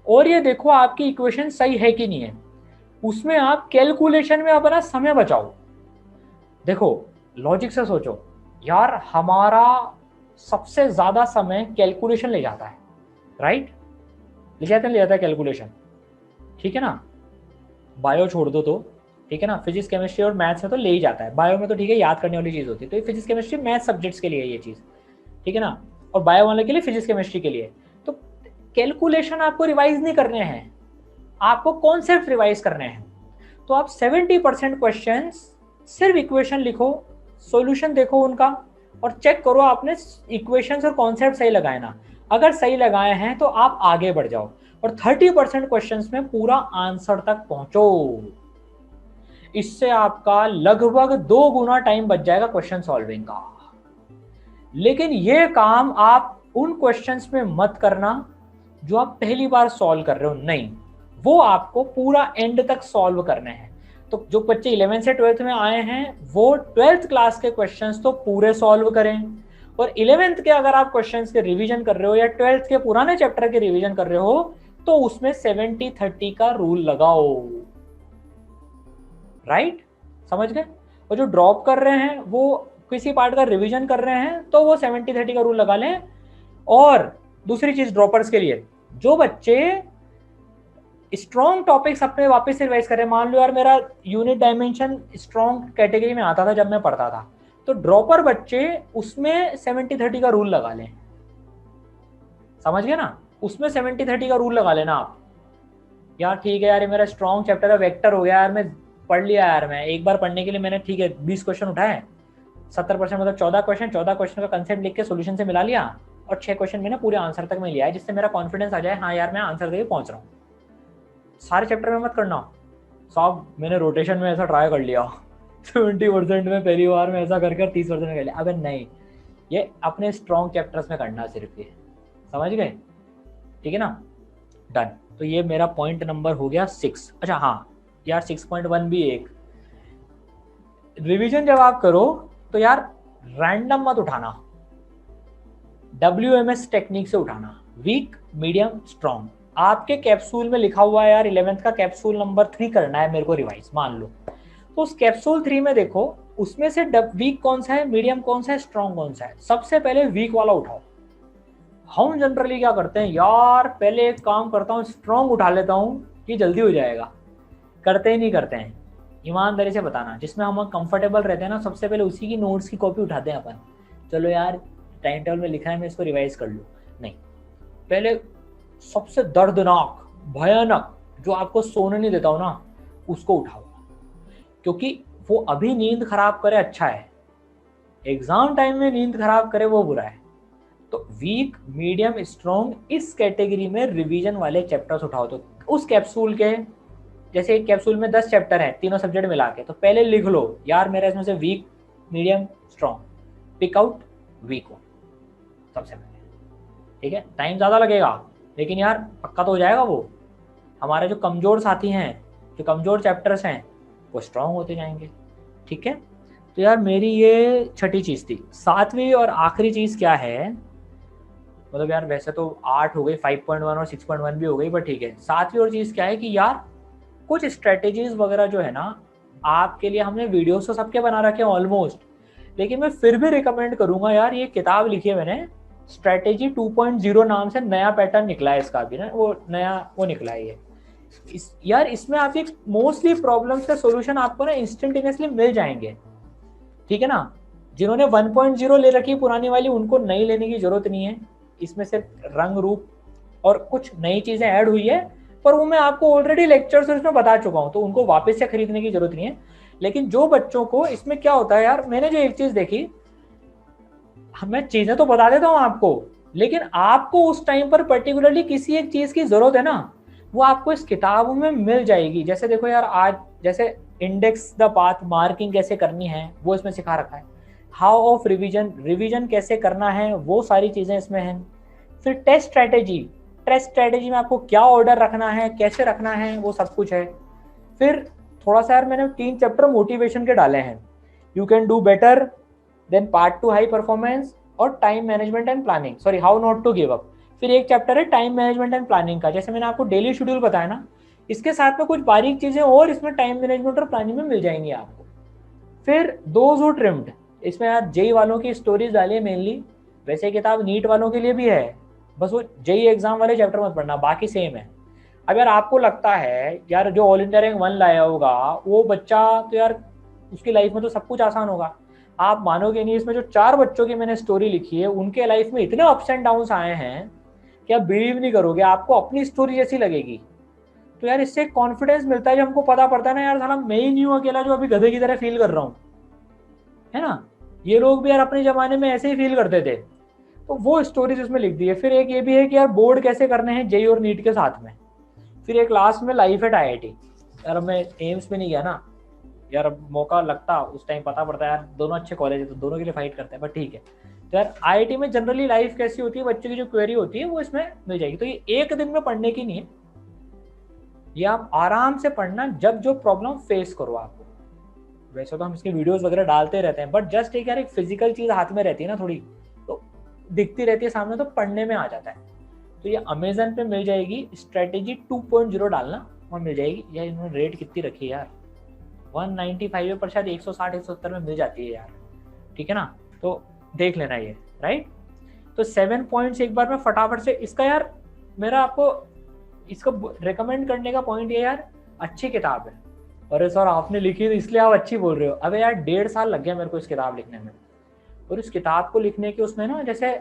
और ये देखो आपकी इक्वेशन सही है कि नहीं है। उसमें आप कैलकुलेशन में अपना समय बचाओ। देखो, लॉजिक से सोचो यार, हमारा सबसे ज्यादा समय कैलकुलेशन ले जाता है, राइट? ले जाता है कैलकुलेशन। ठीक है ना, बायो छोड़ दो तो, ठीक है ना, फिजिक्स केमिस्ट्री और मैथ्स में तो ले ही जाता है। बायो में तो ठीक है, याद करने वाली चीज होती है, तो ये फिजिक्स केमिस्ट्री मैथ सब्जेक्ट्स के लिए ये चीज, ठीक है ना, और बायो वाले के लिए, फिजिक्स केमिस्ट्री के लिए। तो कैलकुलेशन आपको रिवाइज नहीं करने हैं, आपको कॉन्सेप्ट रिवाइज करने हैं। तो आप 70% क्वेश्चन सिर्फ इक्वेशन लिखो, सॉल्यूशन देखो उनका, और चेक करो आपने इक्वेशंस और कॉन्सेप्ट सही लगाए ना। अगर सही लगाए हैं तो आप आगे बढ़ जाओ, और 30% क्वेश्चंस में पूरा आंसर तक पहुंचो। इससे आपका लगभग 2 गुना टाइम बच जाएगा क्वेश्चन सॉल्विंग का। लेकिन ये काम आप उन क्वेश्चंस में मत करना जो आप पहली बार सॉल्व कर रहे हो, नहीं, वो आपको पूरा एंड तक सॉल्व करने हैं। तो जो बच्चे 11th से 12th में आए हैं, वो 12th क्लास के क्वेश्चंस तो पूरे सॉल्व करें, और 11th के अगर आप क्वेश्चंस के रिवीजन कर रहे हो, या 12th के पुराने चैप्टर के रिवीजन कर रहे हो, तो उसमें 70-30 का रूल लगाओ, राइट? समझ गए? और जो ड्रॉप कर रहे हैं, वो किसी पार्ट का रिवीजन कर रहे हैं, तो वो 70-30 का रूल लगा लें। और दूसरी चीज ड्रॉपर्स के लिए, जो बच्चे स्ट्रॉन्ग टॉपिक्स अपने वापस से रिवाइज करें। मान लो यार मेरा यूनिट डायमेंशन स्ट्रॉन्ग कैटेगरी में आता था जब मैं पढ़ता था, तो ड्रॉपर बच्चे उसमें 70-30 का रूल लगा लें, समझ गए ना, उसमें 70-30 का रूल लगा लेना आप। यार ठीक है यार, ये मेरा स्ट्रॉन्ग चैप्टर है, वेक्टर हो गया यार, मैं पढ़ लिया यार, मैं एक बार पढ़ने के लिए मैंने ठीक है 20 क्वेश्चन उठाए, 70% मतलब 14 क्वेश्चन का कंसेप्ट लिख के सोल्यूशन से मिला लिया, और 6 क्वेश्चन मैंने पूरे आंसर तक में लिया है, जिससे मेरा कॉन्फिडेंस आ जाए, हाँ यार मैं आंसर देके पहुंच रहा हूँ। सारे चैप्टर में मत करना साहब, मैंने रोटेशन में ऐसा ट्राई कर लिया 70% में पहली बार में ऐसा कर 30% में कर लिया, अगर नहीं, ये अपने स्ट्रॉन्ग चैप्टर्स में करना सिर्फ, ये समझ गए, ठीक है ना, डन। तो ये मेरा पॉइंट नंबर हो गया 6। अच्छा हाँ यार 6.1 भी एक, रिवीजन जब आप करो तो यार रैंडम मत उठाना, WMS टेक्निक से उठाना, वीक मीडियम स्ट्रॉन्ग। आपके कैप्सूल में लिखा हुआ है यार 11th का कैप्सूल नंबर 3 करना है मेरे को रिवाइज, मान लो, तो उस कैप्सूल 3 में देखो उसमें से वीक कौन सा है, मीडियम कौन सा है, स्ट्रॉन्ग कौन सा है, सबसे पहले वीक वाला उठाओ। हम जनरली क्या करते हैं यार, पहले एक काम करता हूँ स्ट्रॉन्ग उठा लेता हूँ कि जल्दी हो जाएगा, करते ही नहीं करते हैं, ईमानदारी से बताना, जिसमें हम कंफर्टेबल रहते हैं ना, सबसे पहले उसी की नोट्स की कॉपी उठाते हैं अपन, चलो यार टाइम टेबल में लिखा है मैं इसको रिवाइज कर लूँ, नहीं, पहले सबसे दर्दनाक भयानक जो आपको सोने नहीं देता हो ना, उसको उठाओ, क्योंकि वो अभी नींद खराब करे अच्छा है, एग्जाम टाइम में नींद खराब करे वो बुरा है। तो वीक मीडियम स्ट्रॉन्ग इस कैटेगरी में रिवीजन वाले चैप्टर्स उठाओ। तो उस कैप्सूल के, जैसे एक कैप्सूल में 10 चैप्टर हैं तीनों सब्जेक्ट मिला के, तो पहले लिख लो यार मेरा इसमें से weak medium strong, pick out weak हो सबसे पहले, ठीक है, टाइम ज़्यादा लगेगा लेकिन यार पक्का तो हो जाएगा वो। हमारे जो कमज़ोर साथी हैं, जो कमज़ोर चैप्टर्स हैं, वो स्ट्रॉन्ग होते जाएंगे, ठीक है। तो यार मेरी ये छठी चीज़ थी। सातवीं और आखिरी चीज़ क्या है, मतलब यार वैसे तो 8 हो गई, 5.1 और 6.1 भी हो गई, बट ठीक है, सातवीं और चीज़ क्या है कि यार कुछ स्ट्रेटेजीज वगैरह जो है ना आपके लिए, हमने वीडियोस तो सबके बना रखे हैं ऑलमोस्ट, लेकिन मैं फिर भी रिकमेंड करूंगा यार, ये किताब लिखी है मैंने, स्ट्रेटेजी 2.0 नाम से नया पैटर्न निकला है इसका भी ना, वो नया वो निकला है ये, यार इसमें आप एक मोस्टली प्रॉब्लम्स का सोल्यूशन आपको ना इंस्टेंटेनियसली मिल जाएंगे, ठीक है ना। जिन्होंने 1.0 ले रखी पुरानी वाली, उनको नई लेने की जरूरत नहीं है, इसमें सिर्फ रंग रूप और कुछ नई चीजें ऐड हुई है, पर वो मैं आपको ऑलरेडी लेक्चर्स उसमें बता चुका हूँ, तो उनको वापस से खरीदने की जरूरत नहीं है। लेकिन जो बच्चों को, इसमें क्या होता है यार, मैंने जो एक चीज देखी, मैं चीजें तो बता देता हूँ आपको, लेकिन आपको उस टाइम पर पर्टिकुलरली किसी एक चीज की जरूरत है ना, वो आपको इस किताबों में मिल जाएगी। जैसे देखो यार, आज जैसे इंडेक्स द पाथ, मार्किंग कैसे करनी है वो इसमें सिखा रखा है, हाउ ऑफ रिवीजन, रिवीजन कैसे करना है, वो सारी चीजें इसमें हैं। फिर टेस्ट स्ट्रेटेजी, टेस्ट स्ट्रेटेजी में आपको क्या ऑर्डर रखना है, कैसे रखना है, वो सब कुछ है। फिर थोड़ा सा यार मैंने 3 चैप्टर मोटिवेशन के डाले हैं, you can do better, then part 2 high performance, और time management and planning, sorry how not to give up. फिर एक चैप्टर है टाइम मैनेजमेंट एंड प्लानिंग का, जैसे मैंने आपको डेली शेड्यूल बताया ना, इसके साथ में कुछ बारीक चीजें और इसमें टाइम मैनेजमेंट और प्लानिंग में मिल जाएंगी आपको। फिर दोज हू ट्रिम्ड, इसमें यार जेई वालों की स्टोरीज डाली है मेनली, वैसे किताब नीट वालों के लिए भी है, बस वो जेई एग्जाम वाले चैप्टर मत पढ़ना, बाकी सेम है। अब यार आपको लगता है यार जो ऑल इंडिया रैंक 1 लाया होगा वो बच्चा, तो यार उसकी लाइफ में तो सब कुछ आसान होगा, आप मानोगे नहीं, इसमें जो 4 बच्चों की मैंने स्टोरी लिखी है, उनके लाइफ में इतने अप्स एंड डाउन्स आए हैं कि आप बिलीव नहीं करोगे, आपको अपनी स्टोरी जैसी लगेगी। तो यार इससे कॉन्फिडेंस मिलता है, जब हमको पता पड़ता है ना यार, साला मैं ही नहीं हूँ अकेला जो अभी गधे की तरह फील कर रहा हूँ, है ना, ये लोग भी यार अपने जमाने में ऐसे ही फील करते थे, तो वो स्टोरीज इसमें लिख दी है। फिर एक ये भी है कि यार बोर्ड कैसे करने हैं जेई और नीट के साथ में। फिर एक लास्ट में लाइफ एट IIT, यार मैं एम्स में नहीं गया ना यार, मौका लगता उस टाइम पता पड़ता है यार, दोनों अच्छे कॉलेज है तो दोनों के लिए फाइट करते हैं, बट ठीक है। तो यार IIT में जनरली लाइफ कैसी होती है, बच्चों की जो क्वेरी होती है वो इसमें मिल जाएगी। तो ये एक दिन में पढ़ने की नहीं है, ये आप आराम से पढ़ना जब जो प्रॉब्लम फेस करो आपको। वैसे तो हम इसके वीडियोस वगैरह डालते रहते हैं, बट जस्ट एक यार एक फिजिकल चीज हाथ में रहती है ना थोड़ी, तो दिखती रहती है सामने, तो पढ़ने में आ जाता है। तो ये अमेजन पे मिल जाएगी, स्ट्रेटेजी 2.0 डालना और मिल जाएगी। यार इन्होंने रेट कितनी रखी है यार, 195 पर शायद 160-170 में मिल जाती है यार, ठीक है ना, तो देख लेना ये, राइट। तो 7 पॉइंट्स एक बार में फटाफट से इसका यार, मेरा आपको इसको रिकमेंड करने का पॉइंट ये यार, अच्छी किताब है। अरे सर आपने लिखी तो इसलिए आप अच्छी बोल रहे हो। अबे यार 1.5 साल लग गया मेरे को इस किताब लिखने में, और इस किताब को लिखने के उसमें ना, जैसे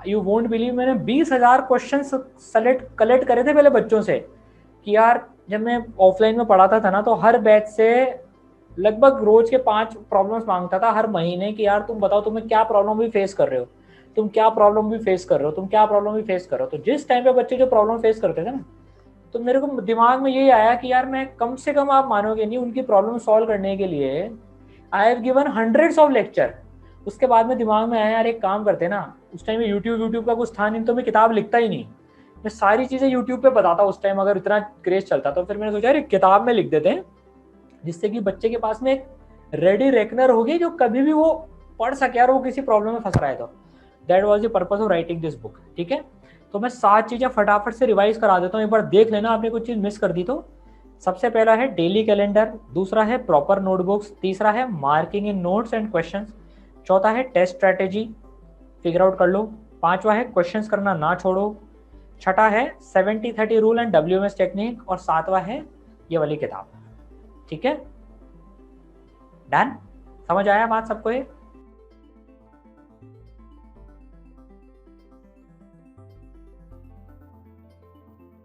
यू वोंट बिलीव, मैंने 20,000 क्वेश्चन सेलेक्ट कलेक्ट करे थे पहले बच्चों से, कि यार जब मैं ऑफलाइन में पढ़ाता था ना, तो हर बैच से लगभग रोज के 5 प्रॉब्लम्स मांगता था हर महीने, कि यार तुम बताओ तुम्हें क्या प्रॉब्लम भी फेस कर रहे हो, तुम क्या प्रॉब्लम भी फेस कर रहे हो, तुम क्या प्रॉब्लम भी फेस कर रहे हो। तो जिस टाइम पे बच्चे जो प्रॉब्लम फेस करते थे ना, तो मेरे को दिमाग में यही आया कि यार मैं कम से कम, आप मानोगे नहीं, उनकी प्रॉब्लम सॉल्व करने के लिए I have given hundreds of lecture. उसके बाद में दिमाग में आया यार एक काम करते ना, उस टाइम यूट्यूब का कुछ था नहीं, तो मैं किताब लिखता ही नहीं, मैं सारी चीज़ें यूट्यूब पे बताता उस टाइम, अगर इतना क्रेज चलता। तो फिर मैंने सोचा यार एक किताब में लिख देते हैं, जिससे कि बच्चे के पास में एक रेडी रेकनर होगी जो कभी भी वो पढ़ सके यार, वो किसी प्रॉब्लम में फंस रहा है तो। That was the purpose of writing this book. ठीक है, तो मैं 7 चीज़ें फटाफट से रिवाइज करा देता हूँ, एक बार देख लेना आपने कुछ चीज़ मिस कर दी तो। सबसे पहला है डेली कैलेंडर, दूसरा है प्रॉपर नोटबुक्स, तीसरा है marking in notes and questions, चौथा है टेस्ट स्ट्रेटेजी, फिगर आउट कर लो, पांचवा है क्वेश्चंस करना ना छोड़ो, छठा है 70-30 रूल एंड WMS टेक्निक, और सातवां है ये वाली किताब। ठीक है, डन, समझ आया बात सबको ये?